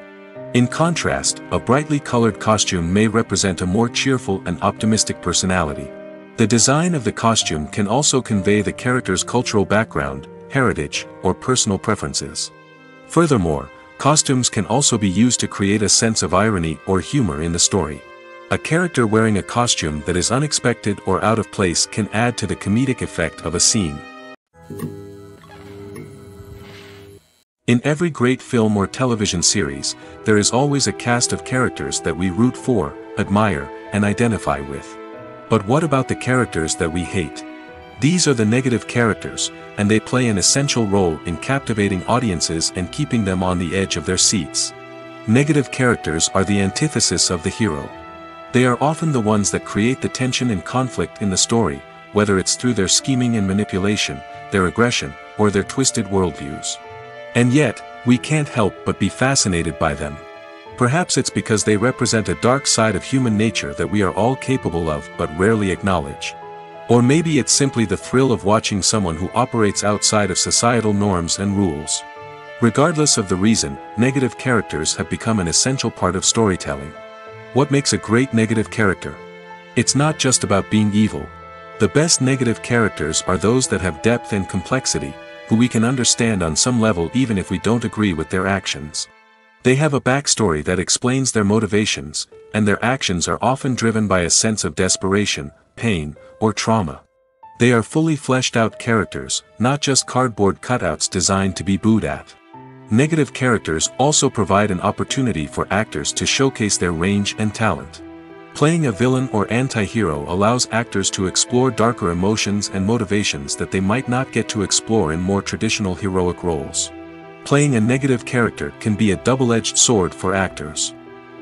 In contrast, a brightly colored costume may represent a more cheerful and optimistic personality. The design of the costume can also convey the character's cultural background, heritage, or personal preferences. Furthermore, costumes can also be used to create a sense of irony or humor in the story. A character wearing a costume that is unexpected or out of place can add to the comedic effect of a scene. In every great film or television series, there is always a cast of characters that we root for, admire, and identify with. But what about the characters that we hate? These are the negative characters, and they play an essential role in captivating audiences and keeping them on the edge of their seats. Negative characters are the antithesis of the hero. They are often the ones that create the tension and conflict in the story, whether it's through their scheming and manipulation, their aggression, or their twisted worldviews. And yet, we can't help but be fascinated by them. Perhaps it's because they represent a dark side of human nature that we are all capable of but rarely acknowledge. Or maybe it's simply the thrill of watching someone who operates outside of societal norms and rules. Regardless of the reason, negative characters have become an essential part of storytelling. What makes a great negative character? It's not just about being evil. The best negative characters are those that have depth and complexity, who we can understand on some level even if we don't agree with their actions. They have a backstory that explains their motivations, and their actions are often driven by a sense of desperation, pain, or trauma. They are fully fleshed out characters, not just cardboard cutouts designed to be booed at. Negative characters also provide an opportunity for actors to showcase their range and talent. Playing a villain or anti-hero allows actors to explore darker emotions and motivations that they might not get to explore in more traditional heroic roles. Playing a negative character can be a double-edged sword for actors.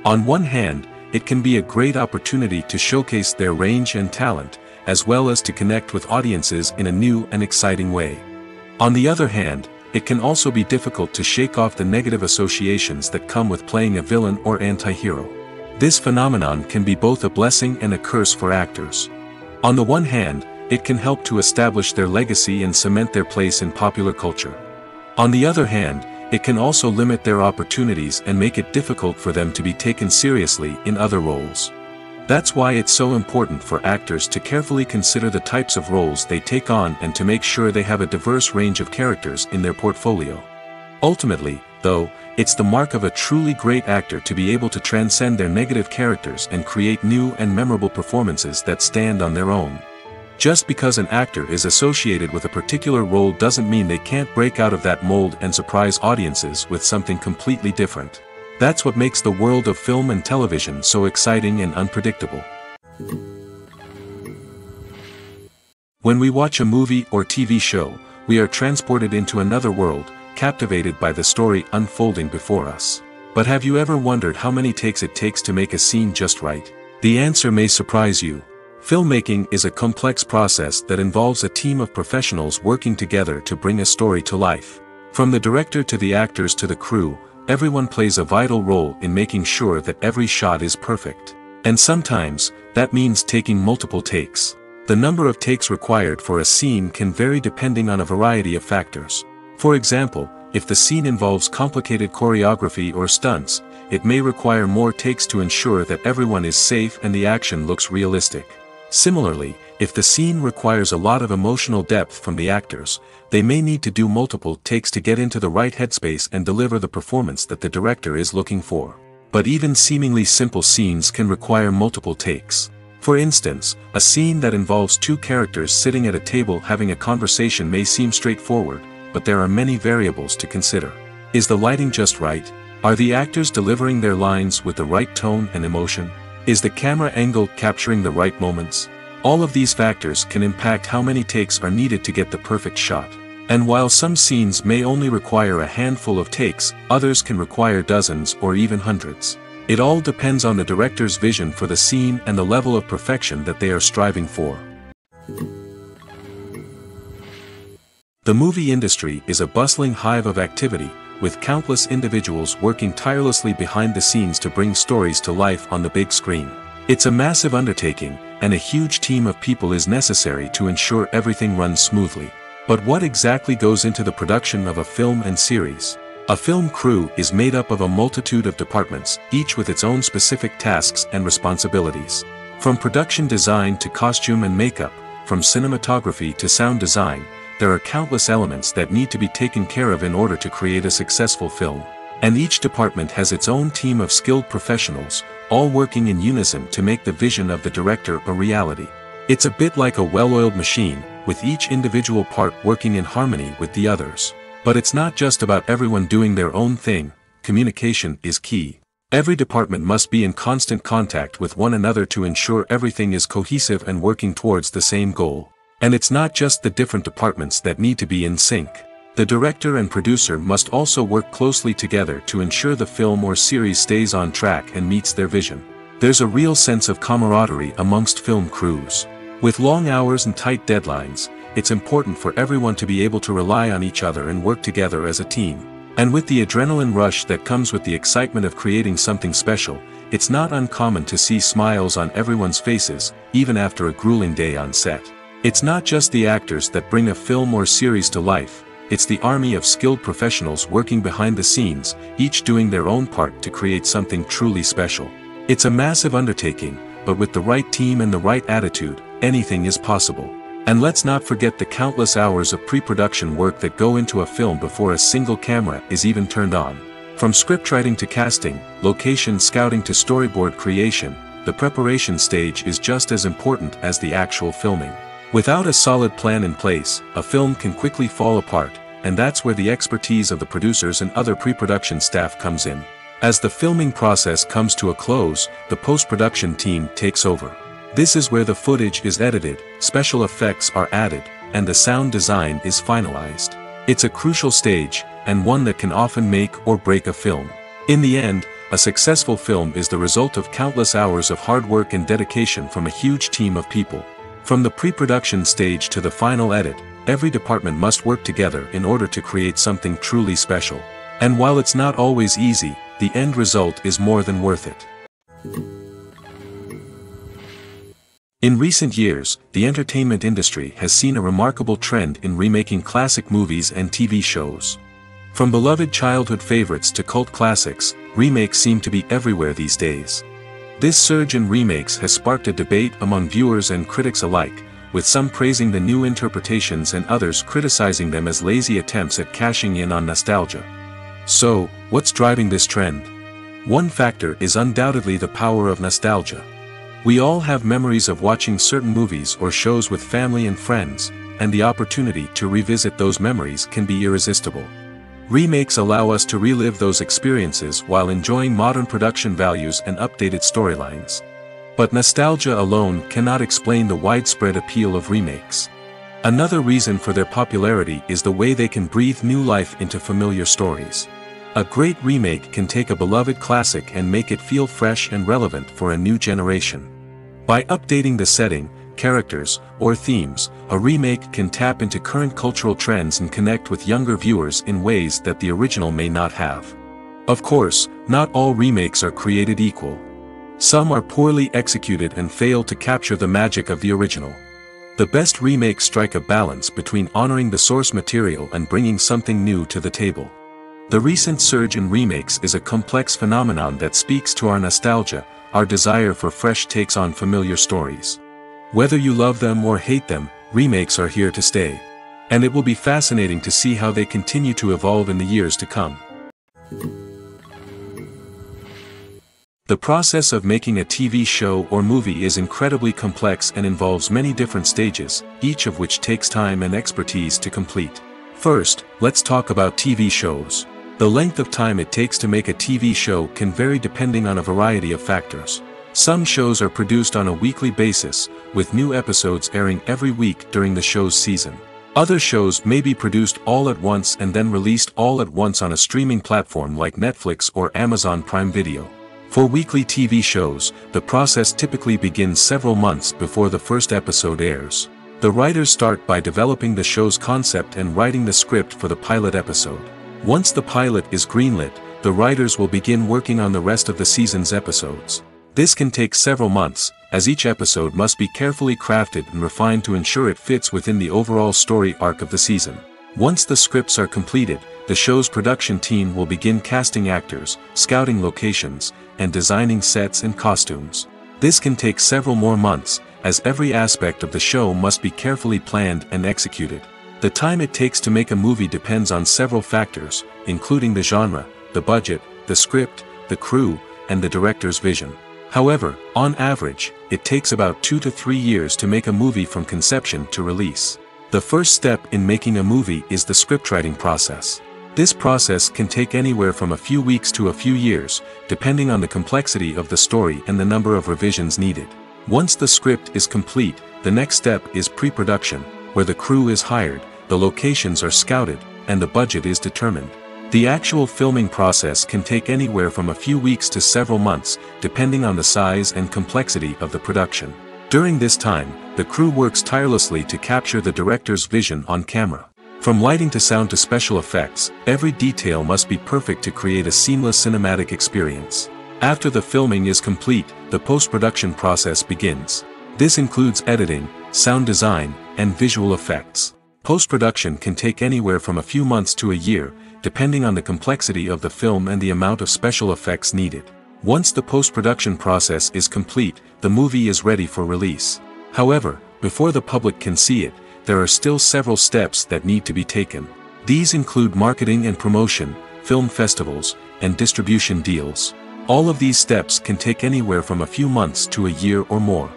On one hand, it can be a great opportunity to showcase their range and talent, as well as to connect with audiences in a new and exciting way. On the other hand, it can also be difficult to shake off the negative associations that come with playing a villain or anti-hero. This phenomenon can be both a blessing and a curse for actors. On the one hand, it can help to establish their legacy and cement their place in popular culture. On the other hand, it can also limit their opportunities and make it difficult for them to be taken seriously in other roles. That's why it's so important for actors to carefully consider the types of roles they take on and to make sure they have a diverse range of characters in their portfolio. Ultimately, though, it's the mark of a truly great actor to be able to transcend their negative characters and create new and memorable performances that stand on their own. Just because an actor is associated with a particular role doesn't mean they can't break out of that mold and surprise audiences with something completely different. That's what makes the world of film and television so exciting and unpredictable. When we watch a movie or TV show, we are transported into another world, captivated by the story unfolding before us. But have you ever wondered how many takes it takes to make a scene just right? The answer may surprise you. Filmmaking is a complex process that involves a team of professionals working together to bring a story to life. From the director to the actors to the crew, everyone plays a vital role in making sure that every shot is perfect. And sometimes, that means taking multiple takes. The number of takes required for a scene can vary depending on a variety of factors. For example, if the scene involves complicated choreography or stunts, it may require more takes to ensure that everyone is safe and the action looks realistic. Similarly, if the scene requires a lot of emotional depth from the actors, they may need to do multiple takes to get into the right headspace and deliver the performance that the director is looking for. But even seemingly simple scenes can require multiple takes. For instance, a scene that involves two characters sitting at a table having a conversation may seem straightforward, but there are many variables to consider. Is the lighting just right? Are the actors delivering their lines with the right tone and emotion? Is the camera angle capturing the right moments? All of these factors can impact how many takes are needed to get the perfect shot. And while some scenes may only require a handful of takes, others can require dozens or even hundreds. It all depends on the director's vision for the scene and the level of perfection that they are striving for. The movie industry is a bustling hive of activity, with countless individuals working tirelessly behind the scenes to bring stories to life on the big screen. It's a massive undertaking, and a huge team of people is necessary to ensure everything runs smoothly. But what exactly goes into the production of a film and series? A film crew is made up of a multitude of departments, each with its own specific tasks and responsibilities. From production design to costume and makeup, from cinematography to sound design, there are countless elements that need to be taken care of in order to create a successful film. And each department has its own team of skilled professionals, all working in unison to make the vision of the director a reality. It's a bit like a well-oiled machine, with each individual part working in harmony with the others. But it's not just about everyone doing their own thing. Communication is key. Every department must be in constant contact with one another to ensure everything is cohesive and working towards the same goal. And it's not just the different departments that need to be in sync. The director and producer must also work closely together to ensure the film or series stays on track and meets their vision. There's a real sense of camaraderie amongst film crews. With long hours and tight deadlines, it's important for everyone to be able to rely on each other and work together as a team. And with the adrenaline rush that comes with the excitement of creating something special, it's not uncommon to see smiles on everyone's faces, even after a grueling day on set. It's not just the actors that bring a film or series to life, it's the army of skilled professionals working behind the scenes, each doing their own part to create something truly special. It's a massive undertaking, but with the right team and the right attitude, anything is possible. And let's not forget the countless hours of pre-production work that go into a film before a single camera is even turned on. From scriptwriting to casting, location scouting to storyboard creation, the preparation stage is just as important as the actual filming. Without a solid plan in place, a film can quickly fall apart, and that's where the expertise of the producers and other pre-production staff comes in. As the filming process comes to a close, the post-production team takes over. This is where the footage is edited, special effects are added, and the sound design is finalized. It's a crucial stage, and one that can often make or break a film. In the end, a successful film is the result of countless hours of hard work and dedication from a huge team of people. From the pre-production stage to the final edit, every department must work together in order to create something truly special. And while it's not always easy, the end result is more than worth it. In recent years, the entertainment industry has seen a remarkable trend in remaking classic movies and TV shows. From beloved childhood favorites to cult classics, remakes seem to be everywhere these days. This surge in remakes has sparked a debate among viewers and critics alike, with some praising the new interpretations and others criticizing them as lazy attempts at cashing in on nostalgia. So, what's driving this trend? One factor is undoubtedly the power of nostalgia. We all have memories of watching certain movies or shows with family and friends, and the opportunity to revisit those memories can be irresistible. Remakes allow us to relive those experiences while enjoying modern production values and updated storylines. But nostalgia alone cannot explain the widespread appeal of remakes. Another reason for their popularity is the way they can breathe new life into familiar stories. A great remake can take a beloved classic and make it feel fresh and relevant for a new generation. By updating the setting, characters, or themes, a remake can tap into current cultural trends and connect with younger viewers in ways that the original may not have. Of course, not all remakes are created equal. Some are poorly executed and fail to capture the magic of the original. The best remakes strike a balance between honoring the source material and bringing something new to the table. The recent surge in remakes is a complex phenomenon that speaks to our nostalgia, our desire for fresh takes on familiar stories. Whether you love them or hate them, remakes are here to stay. And it will be fascinating to see how they continue to evolve in the years to come. The process of making a TV show or movie is incredibly complex and involves many different stages, each of which takes time and expertise to complete. First, let's talk about TV shows. The length of time it takes to make a TV show can vary depending on a variety of factors. Some shows are produced on a weekly basis, with new episodes airing every week during the show's season. Other shows may be produced all at once and then released all at once on a streaming platform like Netflix or Amazon Prime Video. For weekly TV shows, the process typically begins several months before the first episode airs. The writers start by developing the show's concept and writing the script for the pilot episode. Once the pilot is greenlit, the writers will begin working on the rest of the season's episodes. This can take several months, as each episode must be carefully crafted and refined to ensure it fits within the overall story arc of the season. Once the scripts are completed, the show's production team will begin casting actors, scouting locations, and designing sets and costumes. This can take several more months, as every aspect of the show must be carefully planned and executed. The time it takes to make a movie depends on several factors, including the genre, the budget, the script, the crew, and the director's vision. However, on average, it takes about 2 to 3 years to make a movie from conception to release. The first step in making a movie is the scriptwriting process. This process can take anywhere from a few weeks to a few years, depending on the complexity of the story and the number of revisions needed. Once the script is complete, the next step is pre-production, where the crew is hired, the locations are scouted, and the budget is determined. The actual filming process can take anywhere from a few weeks to several months, depending on the size and complexity of the production. During this time, the crew works tirelessly to capture the director's vision on camera. From lighting to sound to special effects, every detail must be perfect to create a seamless cinematic experience. After the filming is complete, the post-production process begins. This includes editing, sound design, and visual effects. Post-production can take anywhere from a few months to a year, depending on the complexity of the film and the amount of special effects needed. Once the post-production process is complete, the movie is ready for release. However, before the public can see it, there are still several steps that need to be taken. These include marketing and promotion, film festivals, and distribution deals. All of these steps can take anywhere from a few months to a year or more.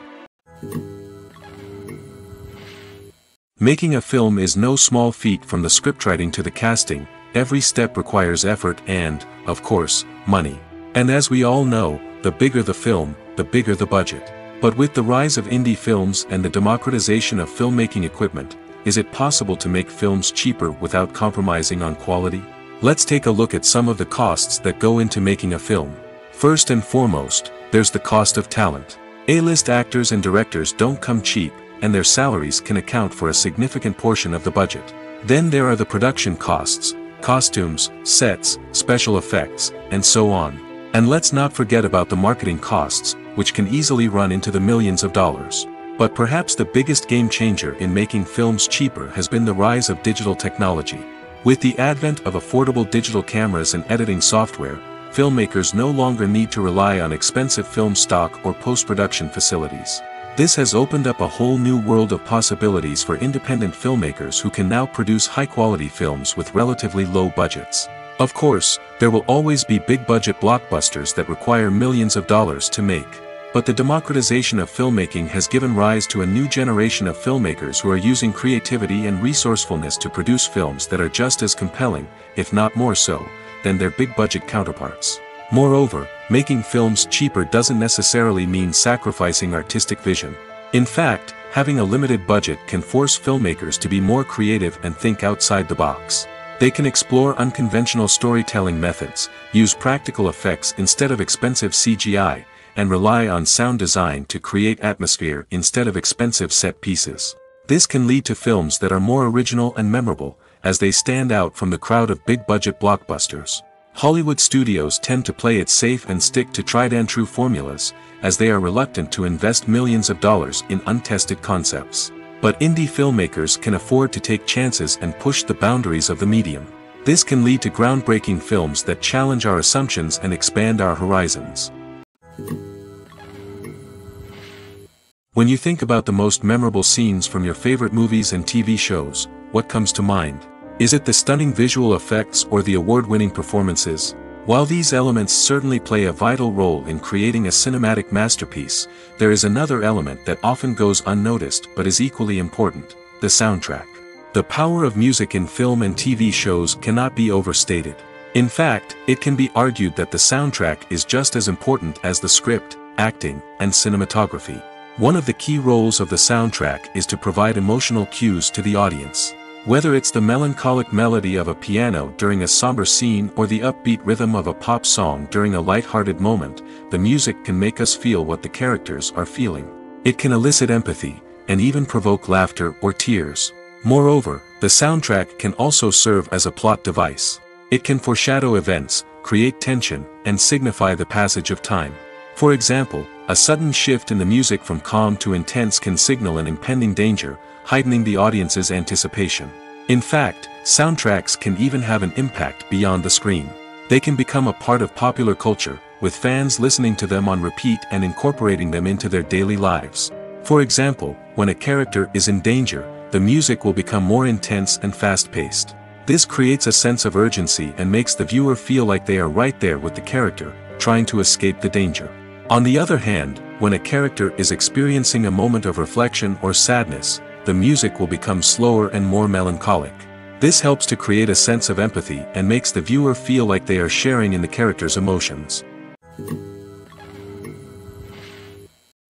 Making a film is no small feat. From the scriptwriting to the casting. Every step requires effort and, of course, money. And as we all know, the bigger the film, the bigger the budget. But with the rise of indie films and the democratization of filmmaking equipment, is it possible to make films cheaper without compromising on quality? Let's take a look at some of the costs that go into making a film. First and foremost, there's the cost of talent. A-list actors and directors don't come cheap, and their salaries can account for a significant portion of the budget. Then there are the production costs, costumes, sets, special effects, and so on. And let's not forget about the marketing costs, which can easily run into the millions of dollars. But perhaps the biggest game changer in making films cheaper has been the rise of digital technology. With the advent of affordable digital cameras and editing software, filmmakers no longer need to rely on expensive film stock or post-production facilities. This has opened up a whole new world of possibilities for independent filmmakers who can now produce high-quality films with relatively low budgets. Of course, there will always be big-budget blockbusters that require millions of dollars to make. But the democratization of filmmaking has given rise to a new generation of filmmakers who are using creativity and resourcefulness to produce films that are just as compelling, if not more so, than their big-budget counterparts. Moreover, making films cheaper doesn't necessarily mean sacrificing artistic vision. In fact, having a limited budget can force filmmakers to be more creative and think outside the box. They can explore unconventional storytelling methods, use practical effects instead of expensive CGI, and rely on sound design to create atmosphere instead of expensive set pieces. This can lead to films that are more original and memorable, as they stand out from the crowd of big-budget blockbusters. Hollywood studios tend to play it safe and stick to tried-and-true formulas, as they are reluctant to invest millions of dollars in untested concepts. But indie filmmakers can afford to take chances and push the boundaries of the medium. This can lead to groundbreaking films that challenge our assumptions and expand our horizons. When you think about the most memorable scenes from your favorite movies and TV shows, what comes to mind? Is it the stunning visual effects or the award-winning performances? While these elements certainly play a vital role in creating a cinematic masterpiece, there is another element that often goes unnoticed but is equally important: the soundtrack. The power of music in film and TV shows cannot be overstated. In fact, it can be argued that the soundtrack is just as important as the script, acting, and cinematography. One of the key roles of the soundtrack is to provide emotional cues to the audience. Whether it's the melancholic melody of a piano during a somber scene or the upbeat rhythm of a pop song during a light-hearted moment, the music can make us feel what the characters are feeling. It can elicit empathy, and even provoke laughter or tears. Moreover, the soundtrack can also serve as a plot device. It can foreshadow events, create tension, and signify the passage of time. For example, a sudden shift in the music from calm to intense can signal an impending danger, heightening the audience's anticipation. In fact, soundtracks can even have an impact beyond the screen. They can become a part of popular culture, with fans listening to them on repeat and incorporating them into their daily lives. For example, when a character is in danger, the music will become more intense and fast-paced. This creates a sense of urgency and makes the viewer feel like they are right there with the character, trying to escape the danger. On the other hand, when a character is experiencing a moment of reflection or sadness, the music will become slower and more melancholic. This helps to create a sense of empathy and makes the viewer feel like they are sharing in the character's emotions.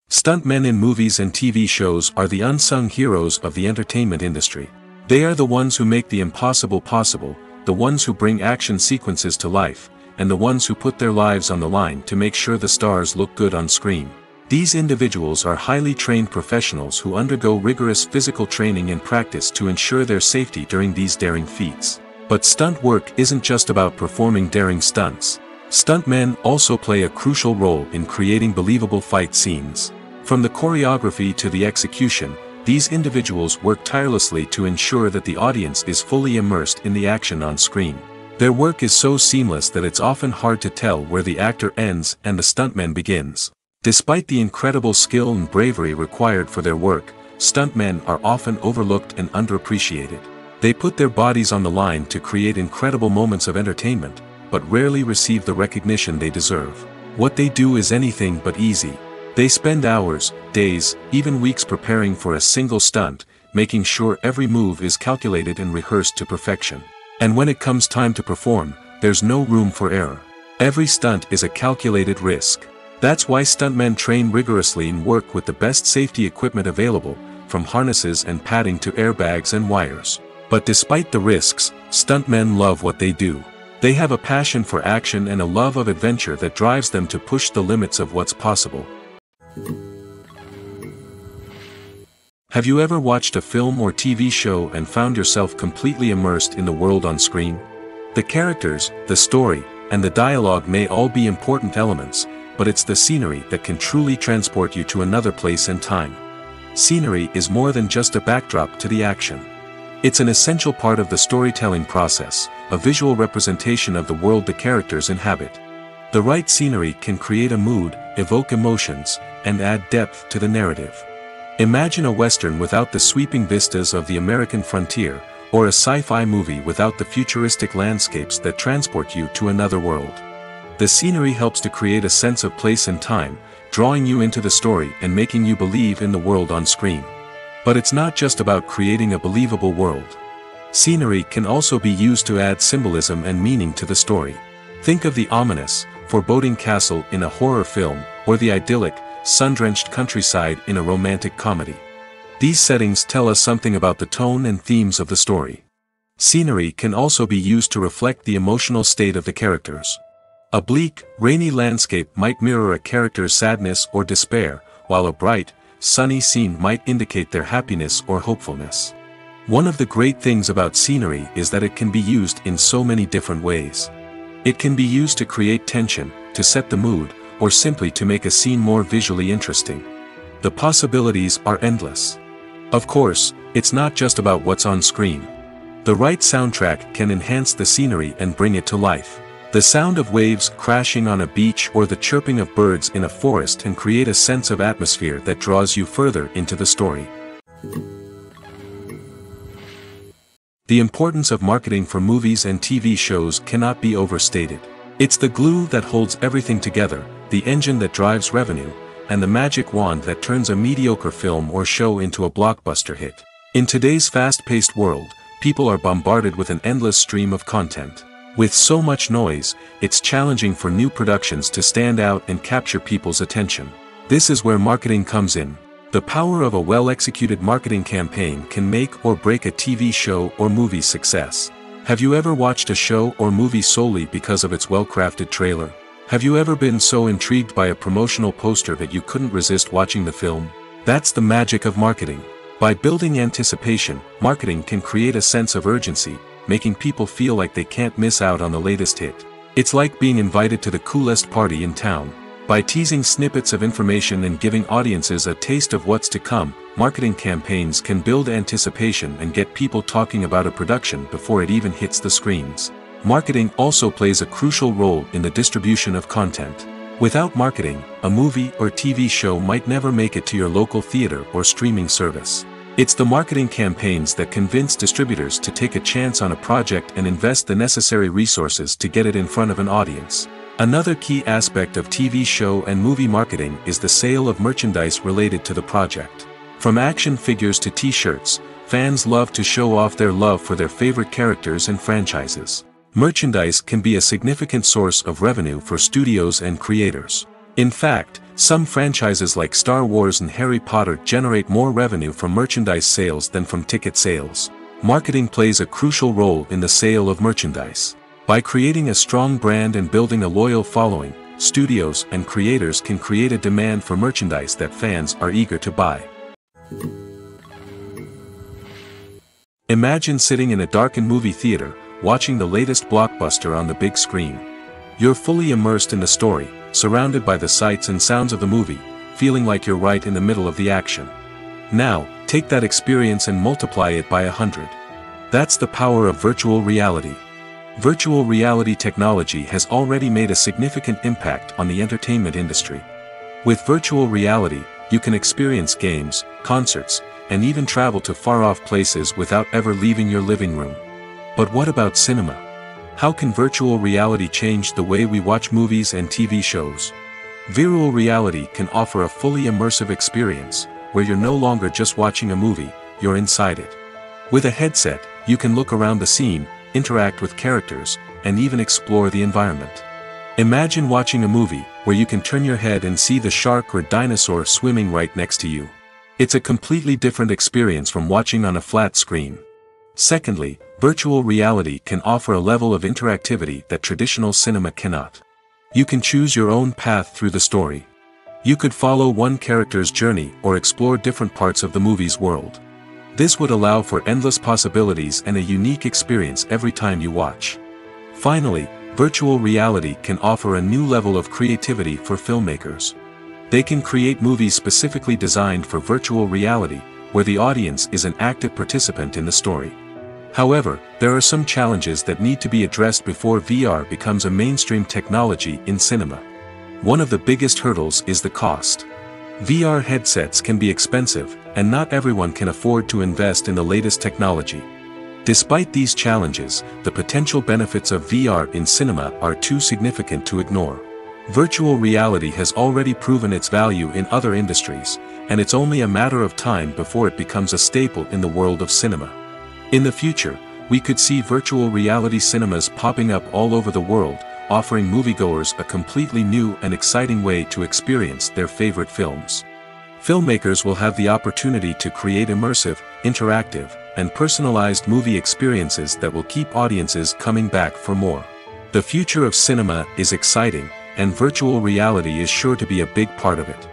Stuntmen in movies and TV shows are the unsung heroes of the entertainment industry. They are the ones who make the impossible possible, the ones who bring action sequences to life, and the ones who put their lives on the line to make sure the stars look good on screen. These individuals are highly trained professionals who undergo rigorous physical training and practice to ensure their safety during these daring feats. But stunt work isn't just about performing daring stunts. Stuntmen also play a crucial role in creating believable fight scenes. From the choreography to the execution, these individuals work tirelessly to ensure that the audience is fully immersed in the action on screen. Their work is so seamless that it's often hard to tell where the actor ends and the stuntman begins. Despite the incredible skill and bravery required for their work, stuntmen are often overlooked and underappreciated. They put their bodies on the line to create incredible moments of entertainment, but rarely receive the recognition they deserve. What they do is anything but easy. They spend hours, days, even weeks preparing for a single stunt, making sure every move is calculated and rehearsed to perfection. And when it comes time to perform, there's no room for error. Every stunt is a calculated risk. That's why stuntmen train rigorously and work with the best safety equipment available, from harnesses and padding to airbags and wires. But despite the risks, stuntmen love what they do. They have a passion for action and a love of adventure that drives them to push the limits of what's possible. Have you ever watched a film or TV show and found yourself completely immersed in the world on screen? The characters, the story, and the dialogue may all be important elements, but it's the scenery that can truly transport you to another place and time. Scenery is more than just a backdrop to the action. It's an essential part of the storytelling process, a visual representation of the world the characters inhabit. The right scenery can create a mood, evoke emotions, and add depth to the narrative. Imagine a western without the sweeping vistas of the American frontier, or a sci-fi movie without the futuristic landscapes that transport you to another world. The scenery helps to create a sense of place and time, drawing you into the story and making you believe in the world on screen. But it's not just about creating a believable world. Scenery can also be used to add symbolism and meaning to the story. Think of the ominous, foreboding castle in a horror film, or the idyllic, sun-drenched countryside in a romantic comedy. These settings tell us something about the tone and themes of the story. Scenery can also be used to reflect the emotional state of the characters. A bleak, rainy landscape might mirror a character's sadness or despair, while a bright, sunny scene might indicate their happiness or hopefulness. One of the great things about scenery is that it can be used in so many different ways. It can be used to create tension, to set the mood, or simply to make a scene more visually interesting. The possibilities are endless. Of course, it's not just about what's on screen. The right soundtrack can enhance the scenery and bring it to life. The sound of waves crashing on a beach or the chirping of birds in a forest can create a sense of atmosphere that draws you further into the story. The importance of marketing for movies and TV shows cannot be overstated. It's the glue that holds everything together, the engine that drives revenue, and the magic wand that turns a mediocre film or show into a blockbuster hit. In today's fast-paced world, people are bombarded with an endless stream of content. With so much noise, it's challenging for new productions to stand out and capture people's attention. This is where marketing comes in. The power of a well-executed marketing campaign can make or break a TV show or movie's success. Have you ever watched a show or movie solely because of its well-crafted trailer? Have you ever been so intrigued by a promotional poster that you couldn't resist watching the film? That's the magic of marketing. By building anticipation, marketing can create a sense of urgency, making people feel like they can't miss out on the latest hit. It's like being invited to the coolest party in town. By teasing snippets of information and giving audiences a taste of what's to come, marketing campaigns can build anticipation and get people talking about a production before it even hits the screens. Marketing also plays a crucial role in the distribution of content. Without marketing, a movie or TV show might never make it to your local theater or streaming service. It's the marketing campaigns that convince distributors to take a chance on a project and invest the necessary resources to get it in front of an audience. Another key aspect of TV show and movie marketing is the sale of merchandise related to the project. From action figures to t-shirts, fans love to show off their love for their favorite characters and franchises. Merchandise can be a significant source of revenue for studios and creators. In fact, some franchises like Star Wars and Harry Potter generate more revenue from merchandise sales than from ticket sales. Marketing plays a crucial role in the sale of merchandise. By creating a strong brand and building a loyal following, studios and creators can create a demand for merchandise that fans are eager to buy. Imagine sitting in a darkened movie theater, watching the latest blockbuster on the big screen. You're fully immersed in the story, surrounded by the sights and sounds of the movie, feeling like you're right in the middle of the action. Now, take that experience and multiply it by 100. That's the power of virtual reality. Virtual reality technology has already made a significant impact on the entertainment industry. With virtual reality, you can experience games, concerts, and even travel to far-off places without ever leaving your living room. But what about cinema? How can virtual reality change the way we watch movies and TV shows? Virtual reality can offer a fully immersive experience, where you're no longer just watching a movie, you're inside it. With a headset, you can look around the scene, interact with characters, and even explore the environment. Imagine watching a movie, where you can turn your head and see the shark or dinosaur swimming right next to you. It's a completely different experience from watching on a flat screen. Secondly, virtual reality can offer a level of interactivity that traditional cinema cannot. You can choose your own path through the story. You could follow one character's journey or explore different parts of the movie's world. This would allow for endless possibilities and a unique experience every time you watch. Finally, virtual reality can offer a new level of creativity for filmmakers. They can create movies specifically designed for virtual reality, where the audience is an active participant in the story. However, there are some challenges that need to be addressed before VR becomes a mainstream technology in cinema. One of the biggest hurdles is the cost. VR headsets can be expensive, and not everyone can afford to invest in the latest technology. Despite these challenges, the potential benefits of VR in cinema are too significant to ignore. Virtual reality has already proven its value in other industries, and it's only a matter of time before it becomes a staple in the world of cinema. In the future, we could see virtual reality cinemas popping up all over the world, offering moviegoers a completely new and exciting way to experience their favorite films. Filmmakers will have the opportunity to create immersive, interactive, and personalized movie experiences that will keep audiences coming back for more. The future of cinema is exciting, and virtual reality is sure to be a big part of it.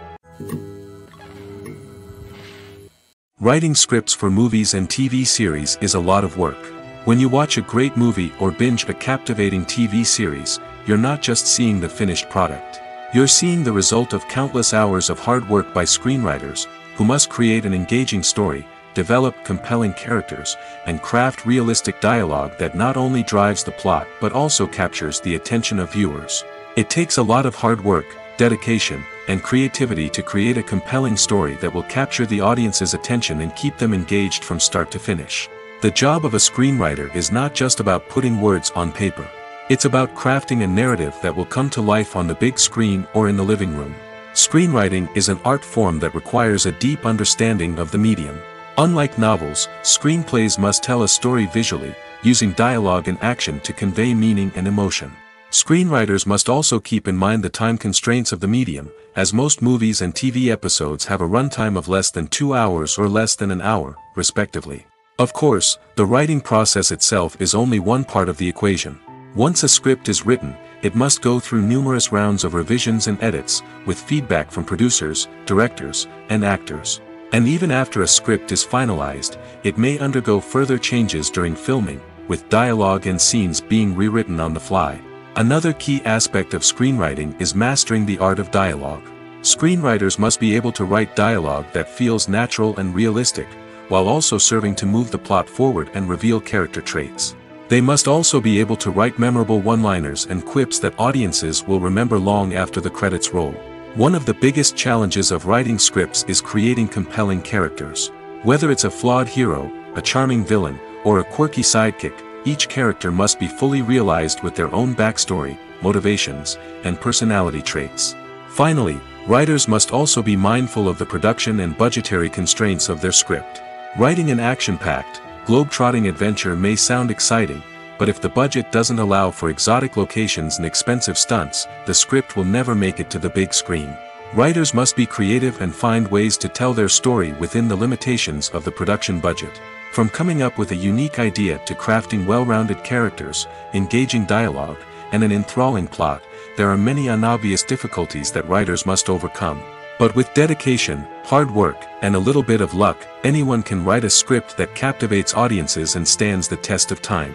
Writing scripts for movies and TV series is a lot of work. When you watch a great movie or binge a captivating TV series, you're not just seeing the finished product. You're seeing the result of countless hours of hard work by screenwriters, who must create an engaging story, develop compelling characters, and craft realistic dialogue that not only drives the plot but also captures the attention of viewers. It takes a lot of hard work, dedication, and creativity to create a compelling story that will capture the audience's attention and keep them engaged from start to finish. The job of a screenwriter is not just about putting words on paper. It's about crafting a narrative that will come to life on the big screen or in the living room. Screenwriting is an art form that requires a deep understanding of the medium. Unlike novels, screenplays must tell a story visually, using dialogue and action to convey meaning and emotion. Screenwriters must also keep in mind the time constraints of the medium, as most movies and TV episodes have a runtime of less than 2 hours or less than an hour, respectively. Of course, the writing process itself is only one part of the equation. Once a script is written, it must go through numerous rounds of revisions and edits, with feedback from producers, directors, and actors. And even after a script is finalized, it may undergo further changes during filming, with dialogue and scenes being rewritten on the fly. Another key aspect of screenwriting is mastering the art of dialogue. Screenwriters must be able to write dialogue that feels natural and realistic, while also serving to move the plot forward and reveal character traits. They must also be able to write memorable one-liners and quips that audiences will remember long after the credits roll. One of the biggest challenges of writing scripts is creating compelling characters. Whether it's a flawed hero, a charming villain, or a quirky sidekick, each character must be fully realized with their own backstory, motivations, and personality traits. Finally, writers must also be mindful of the production and budgetary constraints of their script. Writing an action-packed, globe-trotting adventure may sound exciting, but if the budget doesn't allow for exotic locations and expensive stunts, the script will never make it to the big screen. Writers must be creative and find ways to tell their story within the limitations of the production budget. From coming up with a unique idea to crafting well-rounded characters, engaging dialogue, and an enthralling plot, there are many unobvious difficulties that writers must overcome. But with dedication, hard work, and a little bit of luck, anyone can write a script that captivates audiences and stands the test of time.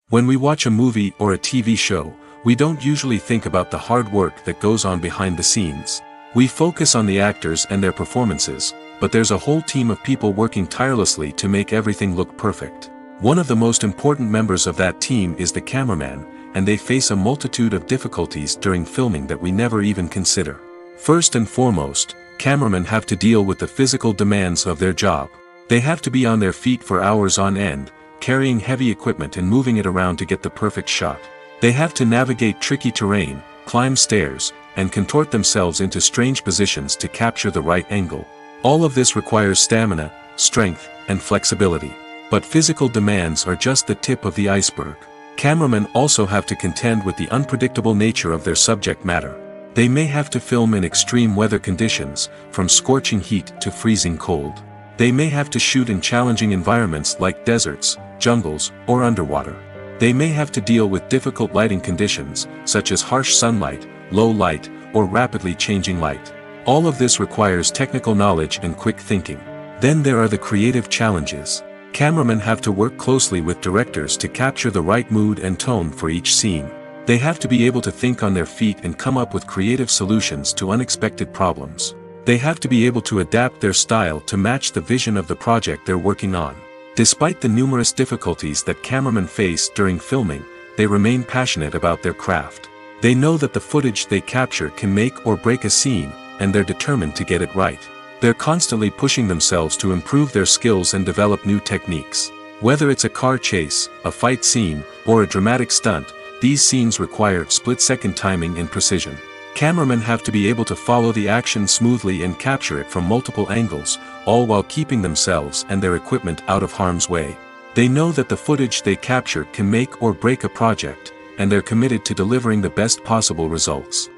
When we watch a movie or a TV show, we don't usually think about the hard work that goes on behind the scenes. We focus on the actors and their performances, but there's a whole team of people working tirelessly to make everything look perfect. One of the most important members of that team is the cameraman, and they face a multitude of difficulties during filming that we never even consider. First and foremost, cameramen have to deal with the physical demands of their job. They have to be on their feet for hours on end, carrying heavy equipment and moving it around to get the perfect shot. They have to navigate tricky terrain, climb stairs, and contort themselves into strange positions to capture the right angle. All of this requires stamina, strength, and flexibility. But physical demands are just the tip of the iceberg. Cameramen also have to contend with the unpredictable nature of their subject matter. They may have to film in extreme weather conditions, from scorching heat to freezing cold. They may have to shoot in challenging environments like deserts, jungles, or underwater. They may have to deal with difficult lighting conditions, such as harsh sunlight, low light, or rapidly changing light. All of this requires technical knowledge and quick thinking. Then there are the creative challenges. Cameramen have to work closely with directors to capture the right mood and tone for each scene. They have to be able to think on their feet and come up with creative solutions to unexpected problems. They have to be able to adapt their style to match the vision of the project they're working on. Despite the numerous difficulties that cameramen face during filming, they remain passionate about their craft. They know that the footage they capture can make or break a scene, and they're determined to get it right. They're constantly pushing themselves to improve their skills and develop new techniques. Whether it's a car chase, a fight scene, or a dramatic stunt, these scenes require split-second timing and precision. Cameramen have to be able to follow the action smoothly and capture it from multiple angles, all while keeping themselves and their equipment out of harm's way. They know that the footage they capture can make or break a project, and they're committed to delivering the best possible results.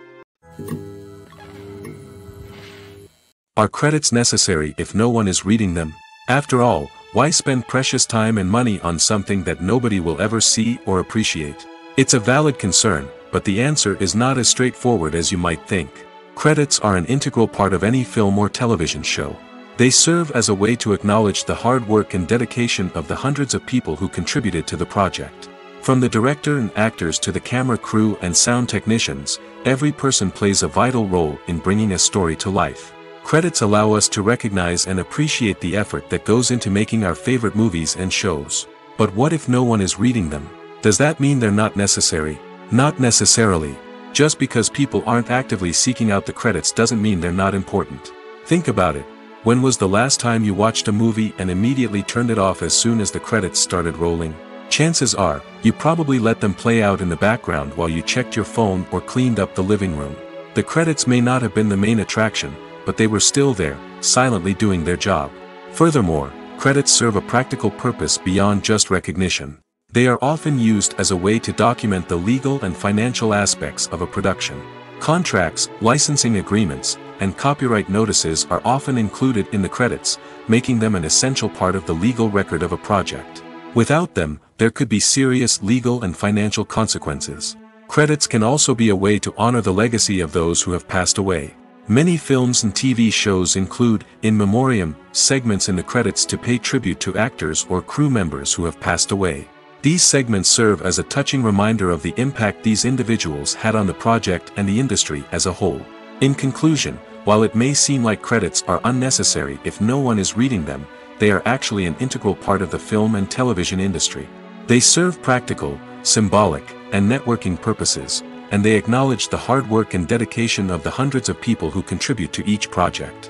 Are credits necessary if no one is reading them? After all, why spend precious time and money on something that nobody will ever see or appreciate? It's a valid concern, but the answer is not as straightforward as you might think. Credits are an integral part of any film or television show. They serve as a way to acknowledge the hard work and dedication of the hundreds of people who contributed to the project. From the director and actors to the camera crew and sound technicians, every person plays a vital role in bringing a story to life. Credits allow us to recognize and appreciate the effort that goes into making our favorite movies and shows. But what if no one is reading them? Does that mean they're not necessary? Not necessarily. Just because people aren't actively seeking out the credits doesn't mean they're not important. Think about it. When was the last time you watched a movie and immediately turned it off as soon as the credits started rolling? Chances are, you probably let them play out in the background while you checked your phone or cleaned up the living room. The credits may not have been the main attraction, but they were still there, silently doing their job. Furthermore, credits serve a practical purpose beyond just recognition. They are often used as a way to document the legal and financial aspects of a production. Contracts, licensing agreements, and copyright notices are often included in the credits, making them an essential part of the legal record of a project. Without them, there could be serious legal and financial consequences. Credits can also be a way to honor the legacy of those who have passed away. Many films and TV shows include, in memoriam, segments in the credits to pay tribute to actors or crew members who have passed away. These segments serve as a touching reminder of the impact these individuals had on the project and the industry as a whole. In conclusion, while it may seem like credits are unnecessary if no one is reading them, they are actually an integral part of the film and television industry. They serve practical, symbolic, and networking purposes, and they acknowledge the hard work and dedication of the hundreds of people who contribute to each project.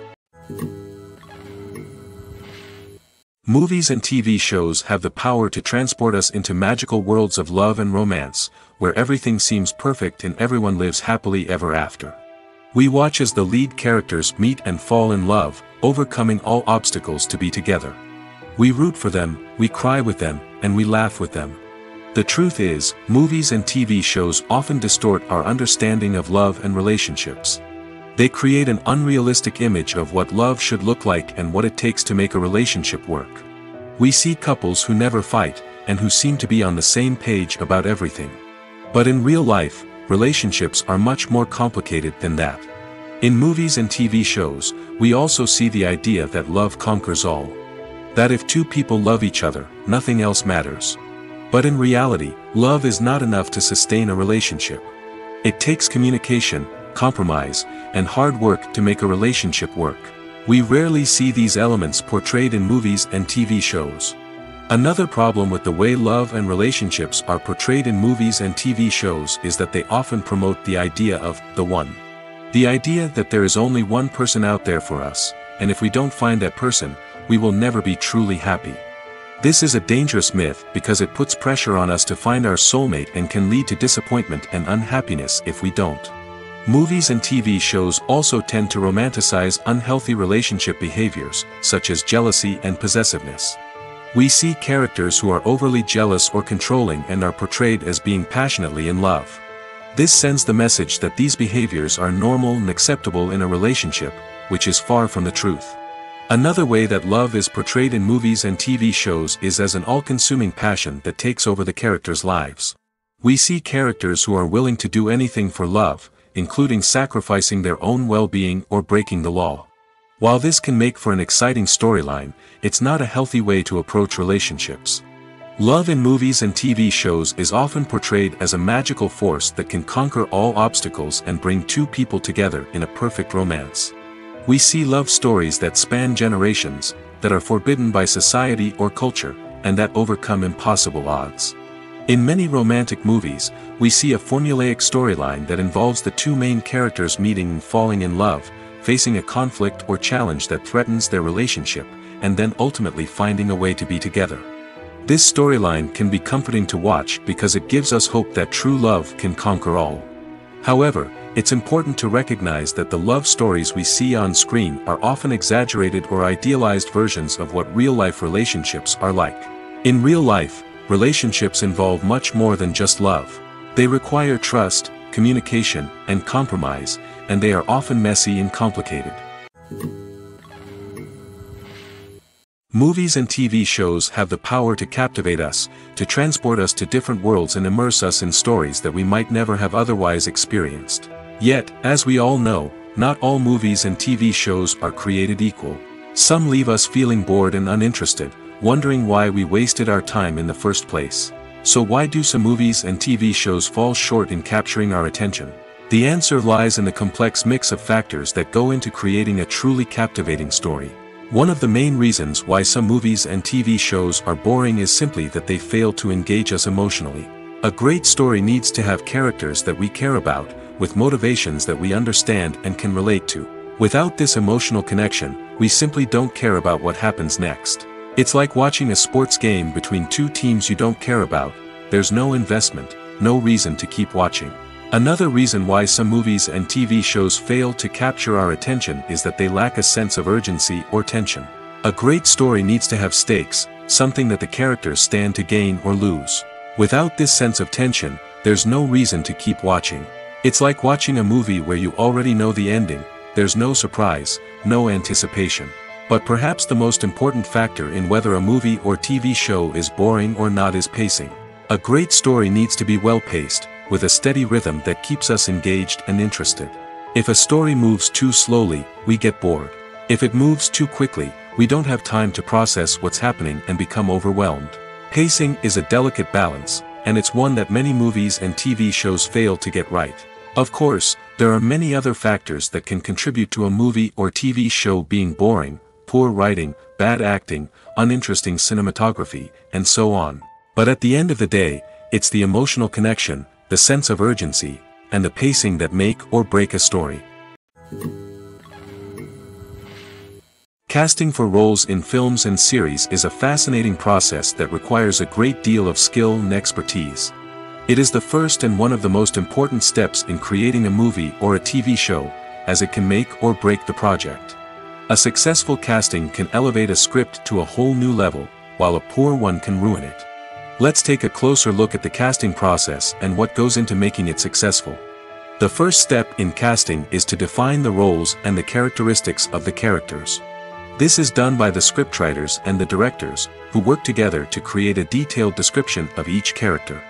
Movies and TV shows have the power to transport us into magical worlds of love and romance, where everything seems perfect and everyone lives happily ever after. We watch as the lead characters meet and fall in love, overcoming all obstacles to be together. We root for them, we cry with them, and we laugh with them. The truth is, movies and TV shows often distort our understanding of love and relationships. They create an unrealistic image of what love should look like and what it takes to make a relationship work. We see couples who never fight, and who seem to be on the same page about everything. But in real life, relationships are much more complicated than that. In movies and TV shows, we also see the idea that love conquers all. That if two people love each other, nothing else matters. But in reality, love is not enough to sustain a relationship. It takes communication, compromise, and hard work to make a relationship work. We rarely see these elements portrayed in movies and TV shows. Another problem with the way love and relationships are portrayed in movies and TV shows is that they often promote the idea of the one. The idea that there is only one person out there for us, and if we don't find that person, we will never be truly happy. This is a dangerous myth because it puts pressure on us to find our soulmate and can lead to disappointment and unhappiness if we don't. Movies and TV shows also tend to romanticize unhealthy relationship behaviors, such as jealousy and possessiveness. We see characters who are overly jealous or controlling and are portrayed as being passionately in love. This sends the message that these behaviors are normal and acceptable in a relationship, which is far from the truth. Another way that love is portrayed in movies and TV shows is as an all-consuming passion that takes over the characters' lives. We see characters who are willing to do anything for love, including sacrificing their own well-being or breaking the law. While this can make for an exciting storyline, it's not a healthy way to approach relationships. Love in movies and TV shows is often portrayed as a magical force that can conquer all obstacles and bring two people together in a perfect romance. We see love stories that span generations, that are forbidden by society or culture, and that overcome impossible odds. In many romantic movies, we see a formulaic storyline that involves the two main characters meeting and falling in love, facing a conflict or challenge that threatens their relationship, and then ultimately finding a way to be together. This storyline can be comforting to watch because it gives us hope that true love can conquer all. However, it's important to recognize that the love stories we see on screen are often exaggerated or idealized versions of what real-life relationships are like. In real life, relationships involve much more than just love. They require trust, communication, and compromise, and they are often messy and complicated. Movies and TV shows have the power to captivate us, to transport us to different worlds and immerse us in stories that we might never have otherwise experienced. Yet, as we all know, not all movies and TV shows are created equal. Some leave us feeling bored and uninterested, wondering why we wasted our time in the first place. So why do some movies and TV shows fall short in capturing our attention? The answer lies in the complex mix of factors that go into creating a truly captivating story. One of the main reasons why some movies and TV shows are boring is simply that they fail to engage us emotionally. A great story needs to have characters that we care about, with motivations that we understand and can relate to. Without this emotional connection, we simply don't care about what happens next. It's like watching a sports game between two teams you don't care about. There's no investment, no reason to keep watching. Another reason why some movies and TV shows fail to capture our attention is that they lack a sense of urgency or tension. A great story needs to have stakes, something that the characters stand to gain or lose. Without this sense of tension, there's no reason to keep watching. It's like watching a movie where you already know the ending. There's no surprise, no anticipation. But perhaps the most important factor in whether a movie or TV show is boring or not is pacing. A great story needs to be well-paced, with a steady rhythm that keeps us engaged and interested. If a story moves too slowly, we get bored. If it moves too quickly, we don't have time to process what's happening and become overwhelmed. Pacing is a delicate balance, and it's one that many movies and TV shows fail to get right. Of course, there are many other factors that can contribute to a movie or TV show being boring: poor writing, bad acting, uninteresting cinematography, and so on. But at the end of the day, it's the emotional connection, the sense of urgency, and the pacing that make or break a story. Casting for roles in films and series is a fascinating process that requires a great deal of skill and expertise. It is the first and one of the most important steps in creating a movie or a TV show, as it can make or break the project. A successful casting can elevate a script to a whole new level, while a poor one can ruin it. Let's take a closer look at the casting process and what goes into making it successful. The first step in casting is to define the roles and the characteristics of the characters. This is done by the scriptwriters and the directors, who work together to create a detailed description of each character.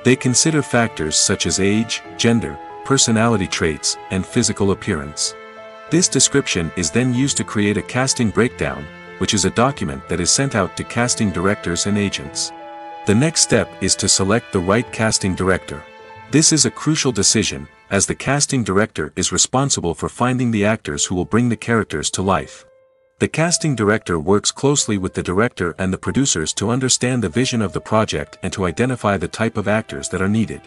They consider factors such as age, gender, personality traits, and physical appearance. This description is then used to create a casting breakdown, which is a document that is sent out to casting directors and agents. The next step is to select the right casting director. This is a crucial decision, as the casting director is responsible for finding the actors who will bring the characters to life. The casting director works closely with the director and the producers to understand the vision of the project and to identify the type of actors that are needed.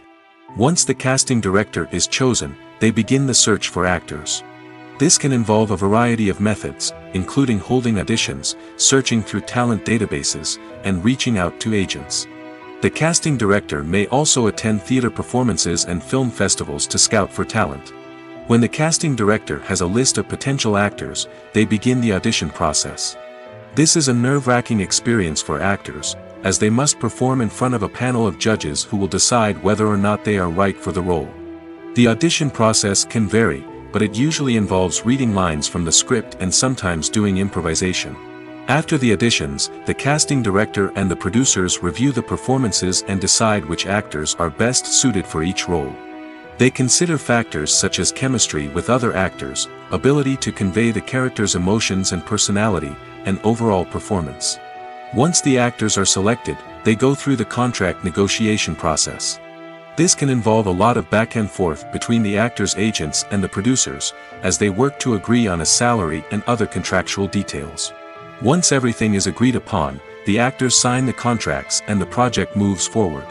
Once the casting director is chosen, they begin the search for actors. This can involve a variety of methods, including holding auditions, searching through talent databases, and reaching out to agents. The casting director may also attend theater performances and film festivals to scout for talent. When the casting director has a list of potential actors, they begin the audition process. This is a nerve-wracking experience for actors, as they must perform in front of a panel of judges who will decide whether or not they are right for the role. The audition process can vary, but it usually involves reading lines from the script and sometimes doing improvisation. After the auditions, the casting director and the producers review the performances and decide which actors are best suited for each role. They consider factors such as chemistry with other actors, ability to convey the character's emotions and personality, and overall performance. Once the actors are selected, they go through the contract negotiation process. This can involve a lot of back and forth between the actors' agents and the producers, as they work to agree on a salary and other contractual details. Once everything is agreed upon, the actors sign the contracts and the project moves forward.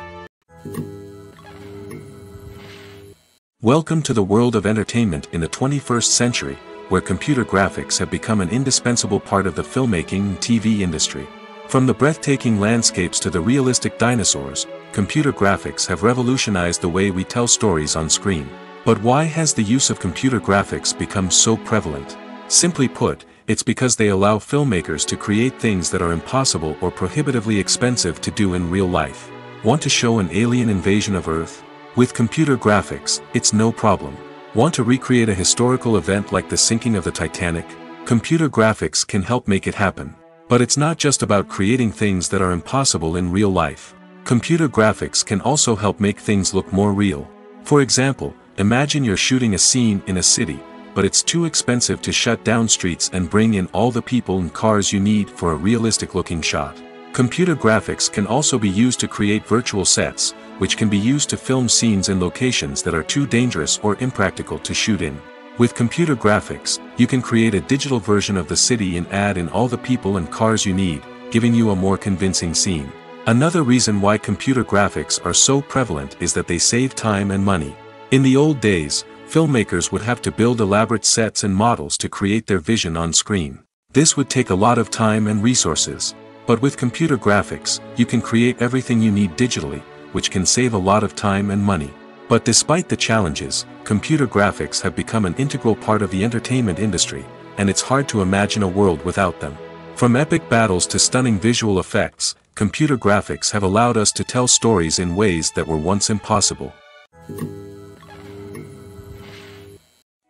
Welcome to the world of entertainment in the 21st century, where computer graphics have become an indispensable part of the filmmaking and TV industry. From the breathtaking landscapes to the realistic dinosaurs, computer graphics have revolutionized the way we tell stories on screen. But why has the use of computer graphics become so prevalent? Simply put, it's because they allow filmmakers to create things that are impossible or prohibitively expensive to do in real life. Want to show an alien invasion of Earth? With computer graphics, it's no problem. Want to recreate a historical event like the sinking of the Titanic? Computer graphics can help make it happen. But it's not just about creating things that are impossible in real life. Computer graphics can also help make things look more real. For example, imagine you're shooting a scene in a city, but it's too expensive to shut down streets and bring in all the people and cars you need for a realistic-looking shot. Computer graphics can also be used to create virtual sets, which can be used to film scenes in locations that are too dangerous or impractical to shoot in. With computer graphics, you can create a digital version of the city and add in all the people and cars you need, giving you a more convincing scene. Another reason why computer graphics are so prevalent is that they save time and money. In the old days, filmmakers would have to build elaborate sets and models to create their vision on screen. This would take a lot of time and resources. But with computer graphics, you can create everything you need digitally, which can save a lot of time and money. But despite the challenges, computer graphics have become an integral part of the entertainment industry, and it's hard to imagine a world without them. From epic battles to stunning visual effects, computer graphics have allowed us to tell stories in ways that were once impossible.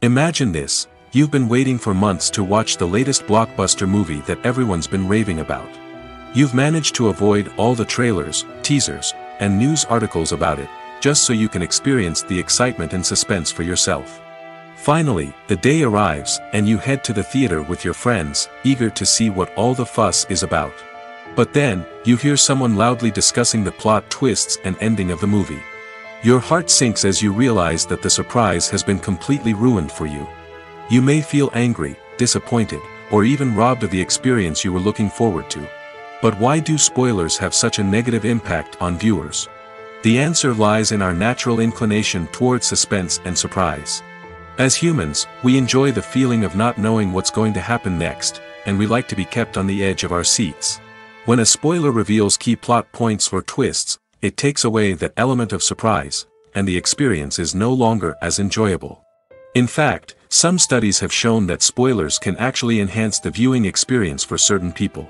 Imagine this: you've been waiting for months to watch the latest blockbuster movie that everyone's been raving about. You've managed to avoid all the trailers, teasers, and news articles about it, just so you can experience the excitement and suspense for yourself. Finally, the day arrives, and you head to the theater with your friends, eager to see what all the fuss is about. But then, you hear someone loudly discussing the plot twists and ending of the movie. Your heart sinks as you realize that the surprise has been completely ruined for you. You may feel angry, disappointed, or even robbed of the experience you were looking forward to. But why do spoilers have such a negative impact on viewers? The answer lies in our natural inclination toward suspense and surprise. As humans, we enjoy the feeling of not knowing what's going to happen next, and we like to be kept on the edge of our seats. When a spoiler reveals key plot points or twists, it takes away that element of surprise, and the experience is no longer as enjoyable. In fact, some studies have shown that spoilers can actually enhance the viewing experience for certain people.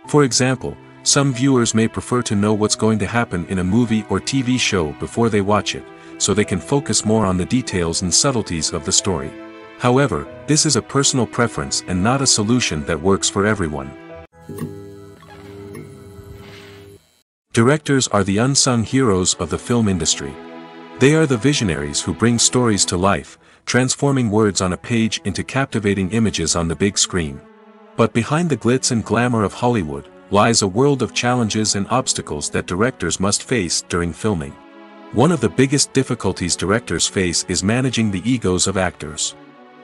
For example, some viewers may prefer to know what's going to happen in a movie or TV show before they watch it, so they can focus more on the details and subtleties of the story. However, this is a personal preference and not a solution that works for everyone. Directors are the unsung heroes of the film industry. They are the visionaries who bring stories to life, transforming words on a page into captivating images on the big screen. But behind the glitz and glamour of Hollywood, lies a world of challenges and obstacles that directors must face during filming. One of the biggest difficulties directors face is managing the egos of actors.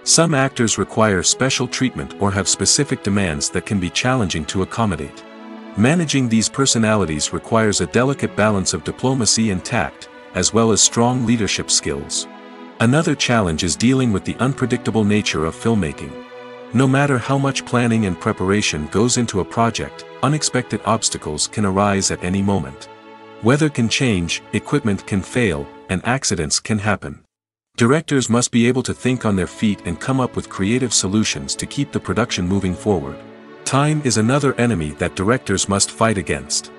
Some actors require special treatment or have specific demands that can be challenging to accommodate. Managing these personalities requires a delicate balance of diplomacy and tact, as well as strong leadership skills. Another challenge is dealing with the unpredictable nature of filmmaking. No matter how much planning and preparation goes into a project, unexpected obstacles can arise at any moment. Weather can change, equipment can fail, and accidents can happen. Directors must be able to think on their feet and come up with creative solutions to keep the production moving forward. Time is another enemy that directors must fight against.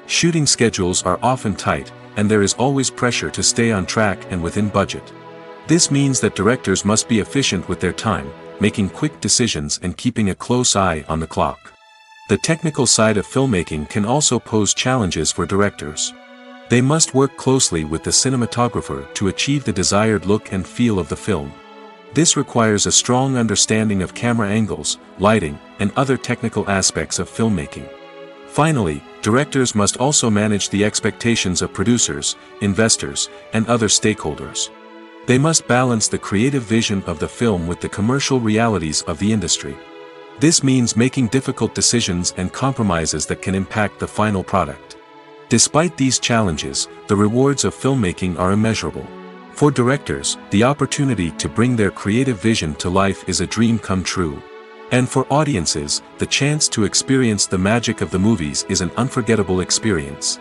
Shooting schedules are often tight, and there is always pressure to stay on track and within budget. This means that directors must be efficient with their time, making quick decisions and keeping a close eye on the clock. The technical side of filmmaking can also pose challenges for directors. They must work closely with the cinematographer to achieve the desired look and feel of the film. This requires a strong understanding of camera angles, lighting, and other technical aspects of filmmaking. Finally, directors must also manage the expectations of producers, investors, and other stakeholders. They must balance the creative vision of the film with the commercial realities of the industry. This means making difficult decisions and compromises that can impact the final product. Despite these challenges, the rewards of filmmaking are immeasurable. For directors, the opportunity to bring their creative vision to life is a dream come true. And for audiences, the chance to experience the magic of the movies is an unforgettable experience.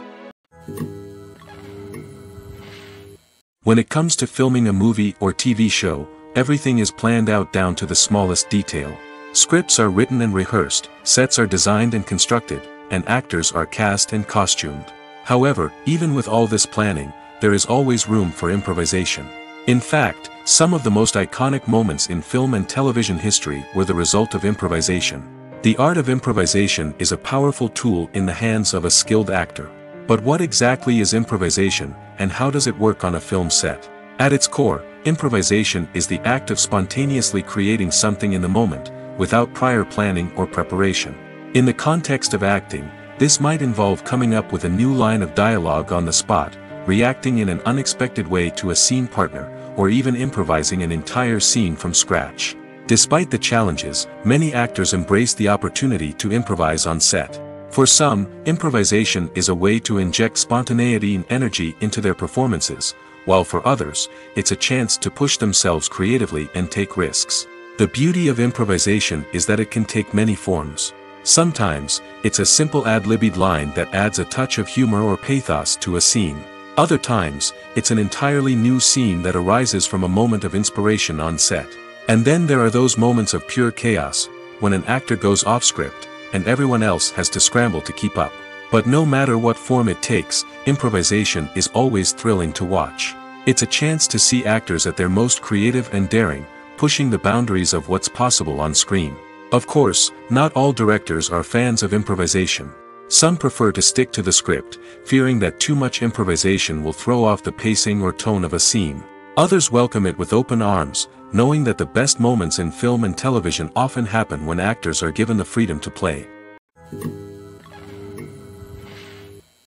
When it comes to filming a movie or TV show, everything is planned out down to the smallest detail. Scripts are written and rehearsed, sets are designed and constructed, and actors are cast and costumed. However, even with all this planning, there is always room for improvisation. In fact, some of the most iconic moments in film and television history were the result of improvisation. The art of improvisation is a powerful tool in the hands of a skilled actor. But what exactly is improvisation, and how does it work on a film set? At its core, improvisation is the act of spontaneously creating something in the moment, without prior planning or preparation. In the context of acting, this might involve coming up with a new line of dialogue on the spot, reacting in an unexpected way to a scene partner, or even improvising an entire scene from scratch. Despite the challenges, many actors embrace the opportunity to improvise on set. For some, improvisation is a way to inject spontaneity and energy into their performances, while for others, it's a chance to push themselves creatively and take risks. The beauty of improvisation is that it can take many forms. Sometimes, it's a simple ad-libbed line that adds a touch of humor or pathos to a scene. Other times, it's an entirely new scene that arises from a moment of inspiration on set. And then there are those moments of pure chaos, when an actor goes off script, and everyone else has to scramble to keep up. But no matter what form it takes, improvisation is always thrilling to watch. It's a chance to see actors at their most creative and daring, pushing the boundaries of what's possible on screen. Of course, not all directors are fans of improvisation. Some prefer to stick to the script, fearing that too much improvisation will throw off the pacing or tone of a scene. Others welcome it with open arms, knowing that the best moments in film and television often happen when actors are given the freedom to play.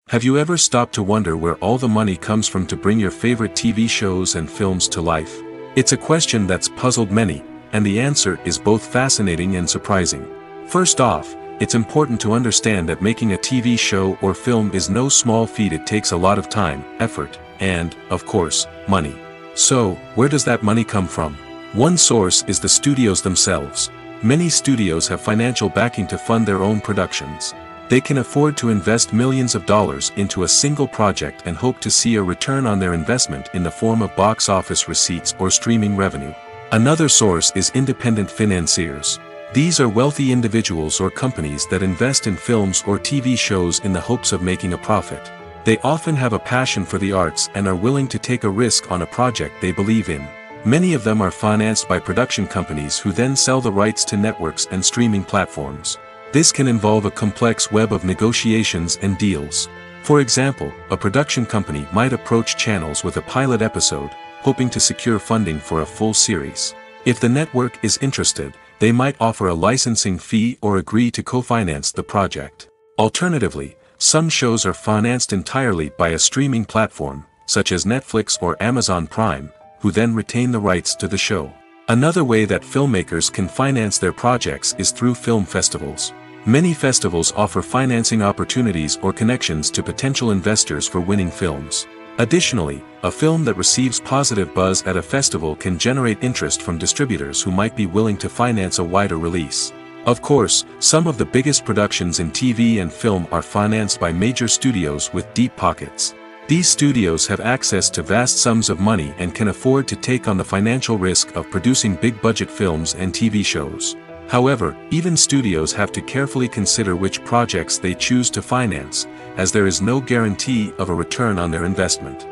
Have you ever stopped to wonder where all the money comes from to bring your favorite TV shows and films to life? It's a question that's puzzled many, and the answer is both fascinating and surprising. First off, it's important to understand that making a TV show or film is no small feat. It takes a lot of time, effort, and, of course, money. So, where does that money come from? One source is the studios themselves. Many studios have financial backing to fund their own productions. They can afford to invest millions of dollars into a single project and hope to see a return on their investment in the form of box office receipts or streaming revenue. Another source is independent financiers. These are wealthy individuals or companies that invest in films or TV shows in the hopes of making a profit. They often have a passion for the arts and are willing to take a risk on a project they believe in. Many of them are financed by production companies who then sell the rights to networks and streaming platforms. This can involve a complex web of negotiations and deals. For example, a production company might approach channels with a pilot episode, hoping to secure funding for a full series. If the network is interested, they might offer a licensing fee or agree to co-finance the project. Alternatively, some shows are financed entirely by a streaming platform, such as Netflix or Amazon Prime, who then retain the rights to the show. Another way that filmmakers can finance their projects is through film festivals. Many festivals offer financing opportunities or connections to potential investors for winning films. Additionally, a film that receives positive buzz at a festival can generate interest from distributors who might be willing to finance a wider release. Of course, some of the biggest productions in TV and film are financed by major studios with deep pockets. These studios have access to vast sums of money and can afford to take on the financial risk of producing big-budget films and TV shows. However, even studios have to carefully consider which projects they choose to finance, as there is no guarantee of a return on their investment.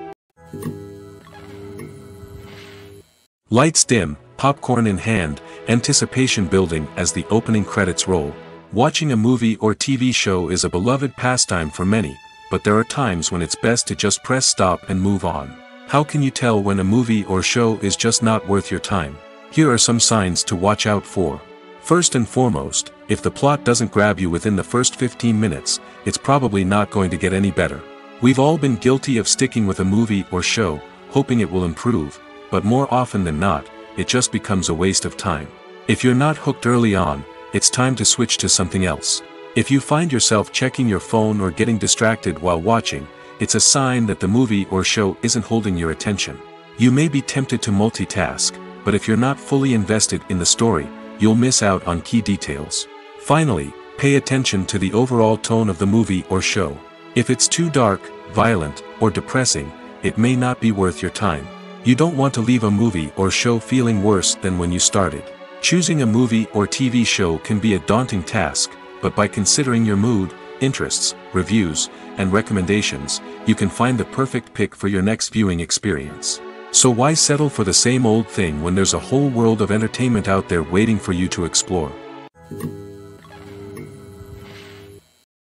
Lights dim, popcorn in hand, anticipation building as the opening credits roll. Watching a movie or TV show is a beloved pastime for many, but there are times when it's best to just press stop and move on. How can you tell when a movie or show is just not worth your time? Here are some signs to watch out for. First and foremost, if the plot doesn't grab you within the first 15 minutes, it's probably not going to get any better. We've all been guilty of sticking with a movie or show, hoping it will improve, but more often than not, it just becomes a waste of time. If you're not hooked early on, it's time to switch to something else. If you find yourself checking your phone or getting distracted while watching, it's a sign that the movie or show isn't holding your attention. You may be tempted to multitask, but if you're not fully invested in the story, you'll miss out on key details. Finally, pay attention to the overall tone of the movie or show. If it's too dark, violent, or depressing, it may not be worth your time. You don't want to leave a movie or show feeling worse than when you started. Choosing a movie or TV show can be a daunting task, but by considering your mood, interests, reviews, and recommendations, you can find the perfect pick for your next viewing experience. So why settle for the same old thing when there's a whole world of entertainment out there waiting for you to explore?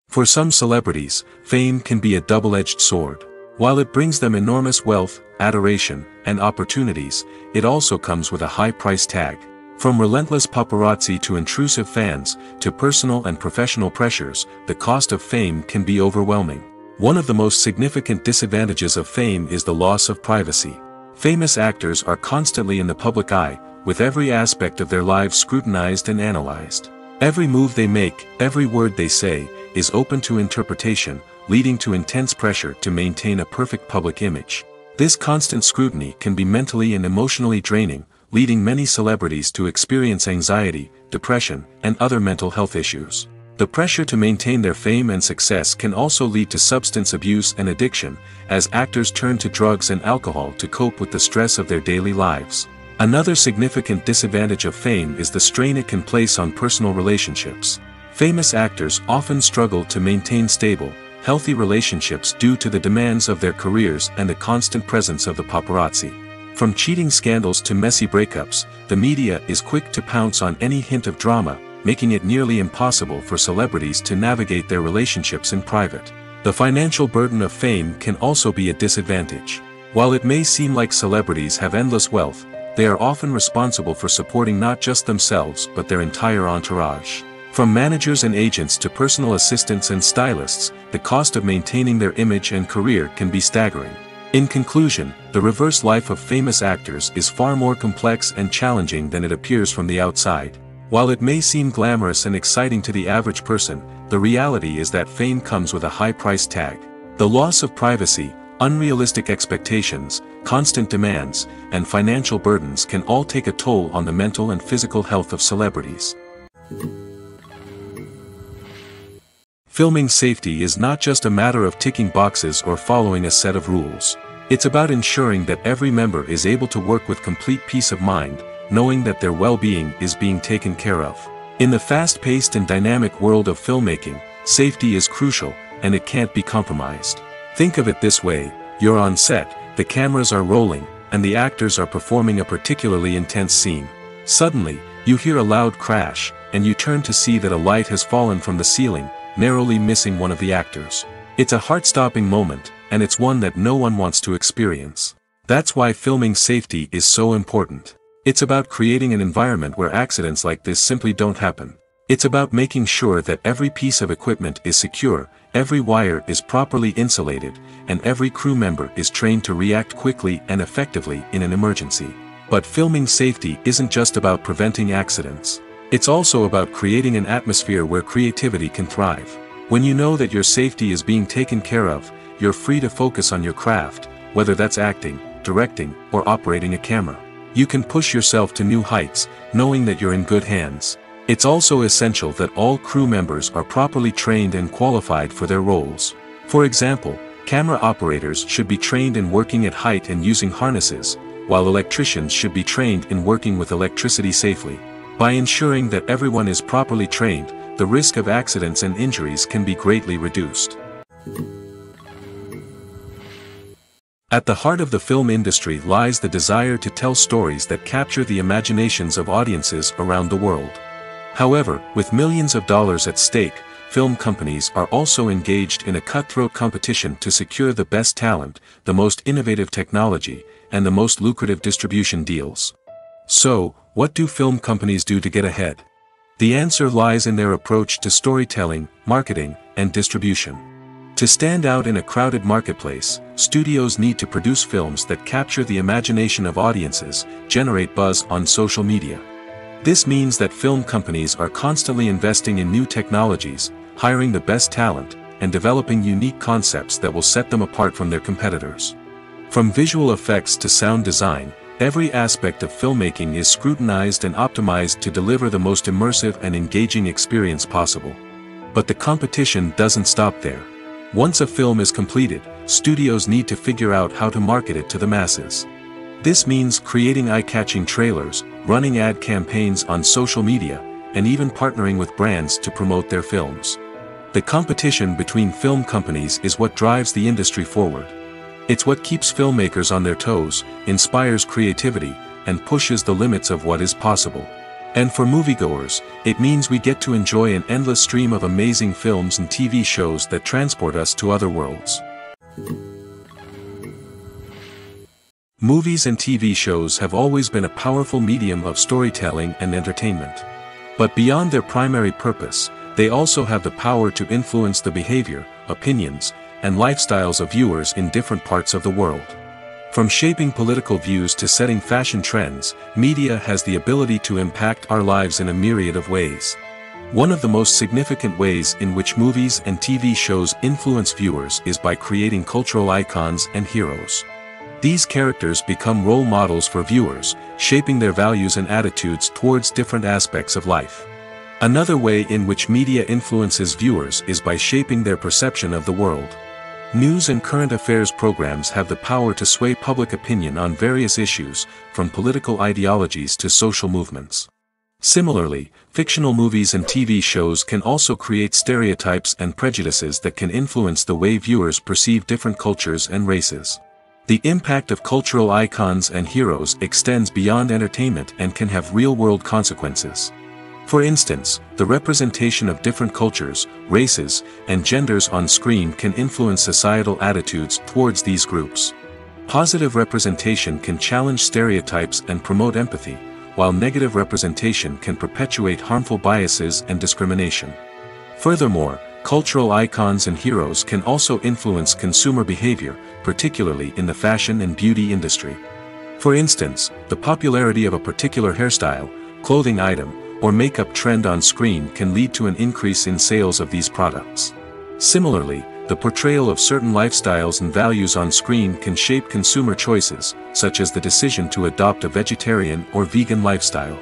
For some celebrities, fame can be a double-edged sword. While it brings them enormous wealth, adoration, and opportunities, it also comes with a high price tag. From relentless paparazzi to intrusive fans, to personal and professional pressures, the cost of fame can be overwhelming. One of the most significant disadvantages of fame is the loss of privacy. Famous actors are constantly in the public eye, with every aspect of their lives scrutinized and analyzed. Every move they make, every word they say, is open to interpretation, leading to intense pressure to maintain a perfect public image. This constant scrutiny can be mentally and emotionally draining, leading many celebrities to experience anxiety, depression, and other mental health issues. The pressure to maintain their fame and success can also lead to substance abuse and addiction, as actors turn to drugs and alcohol to cope with the stress of their daily lives. Another significant disadvantage of fame is the strain it can place on personal relationships. Famous actors often struggle to maintain stable, healthy relationships due to the demands of their careers and the constant presence of the paparazzi. From cheating scandals to messy breakups, the media is quick to pounce on any hint of drama, making it nearly impossible for celebrities to navigate their relationships in private. The financial burden of fame can also be a disadvantage. While it may seem like celebrities have endless wealth, they are often responsible for supporting not just themselves but their entire entourage. From managers and agents to personal assistants and stylists, the cost of maintaining their image and career can be staggering. In conclusion, the reverse life of famous actors is far more complex and challenging than it appears from the outside. While it may seem glamorous and exciting to the average person, the reality is that fame comes with a high price tag. The loss of privacy, unrealistic expectations, constant demands, and financial burdens can all take a toll on the mental and physical health of celebrities. Filming safety is not just a matter of ticking boxes or following a set of rules. It's about ensuring that every member is able to work with complete peace of mind, knowing that their well-being is being taken care of. In the fast-paced and dynamic world of filmmaking, safety is crucial, and it can't be compromised. Think of it this way: you're on set, the cameras are rolling, and the actors are performing a particularly intense scene. Suddenly, you hear a loud crash, and you turn to see that a light has fallen from the ceiling, narrowly missing one of the actors. It's a heart-stopping moment, and it's one that no one wants to experience. That's why filming safety is so important. It's about creating an environment where accidents like this simply don't happen. It's about making sure that every piece of equipment is secure, every wire is properly insulated, and every crew member is trained to react quickly and effectively in an emergency. But filming safety isn't just about preventing accidents. It's also about creating an atmosphere where creativity can thrive. When you know that your safety is being taken care of, you're free to focus on your craft, whether that's acting, directing, or operating a camera. You can push yourself to new heights, knowing that you're in good hands. It's also essential that all crew members are properly trained and qualified for their roles. For example, camera operators should be trained in working at height and using harnesses, while electricians should be trained in working with electricity safely. By ensuring that everyone is properly trained, the risk of accidents and injuries can be greatly reduced. At the heart of the film industry lies the desire to tell stories that capture the imaginations of audiences around the world. However, with millions of dollars at stake, film companies are also engaged in a cutthroat competition to secure the best talent, the most innovative technology, and the most lucrative distribution deals. So, what do film companies do to get ahead? The answer lies in their approach to storytelling, marketing, and distribution. To stand out in a crowded marketplace, studios need to produce films that capture the imagination of audiences, generate buzz on social media. This means that film companies are constantly investing in new technologies, hiring the best talent, and developing unique concepts that will set them apart from their competitors. From visual effects to sound design, every aspect of filmmaking is scrutinized and optimized to deliver the most immersive and engaging experience possible. But the competition doesn't stop there. Once a film is completed, studios need to figure out how to market it to the masses. This means creating eye-catching trailers, running ad campaigns on social media, and even partnering with brands to promote their films. The competition between film companies is what drives the industry forward. It's what keeps filmmakers on their toes, inspires creativity, and pushes the limits of what is possible. And for moviegoers, it means we get to enjoy an endless stream of amazing films and TV shows that transport us to other worlds. Movies and TV shows have always been a powerful medium of storytelling and entertainment. But beyond their primary purpose, they also have the power to influence the behavior, opinions, and lifestyles of viewers in different parts of the world. From shaping political views to setting fashion trends, media has the ability to impact our lives in a myriad of ways. One of the most significant ways in which movies and TV shows influence viewers is by creating cultural icons and heroes. These characters become role models for viewers, shaping their values and attitudes towards different aspects of life. Another way in which media influences viewers is by shaping their perception of the world. News and current affairs programs have the power to sway public opinion on various issues, from political ideologies to social movements. Similarly, fictional movies and TV shows can also create stereotypes and prejudices that can influence the way viewers perceive different cultures and races. The impact of cultural icons and heroes extends beyond entertainment and can have real-world consequences. For instance, the representation of different cultures, races, and genders on screen can influence societal attitudes towards these groups. Positive representation can challenge stereotypes and promote empathy, while negative representation can perpetuate harmful biases and discrimination. Furthermore, cultural icons and heroes can also influence consumer behavior, particularly in the fashion and beauty industry. For instance, the popularity of a particular hairstyle, clothing item, or makeup trend on screen can lead to an increase in sales of these products. Similarly, the portrayal of certain lifestyles and values on screen can shape consumer choices, such as the decision to adopt a vegetarian or vegan lifestyle.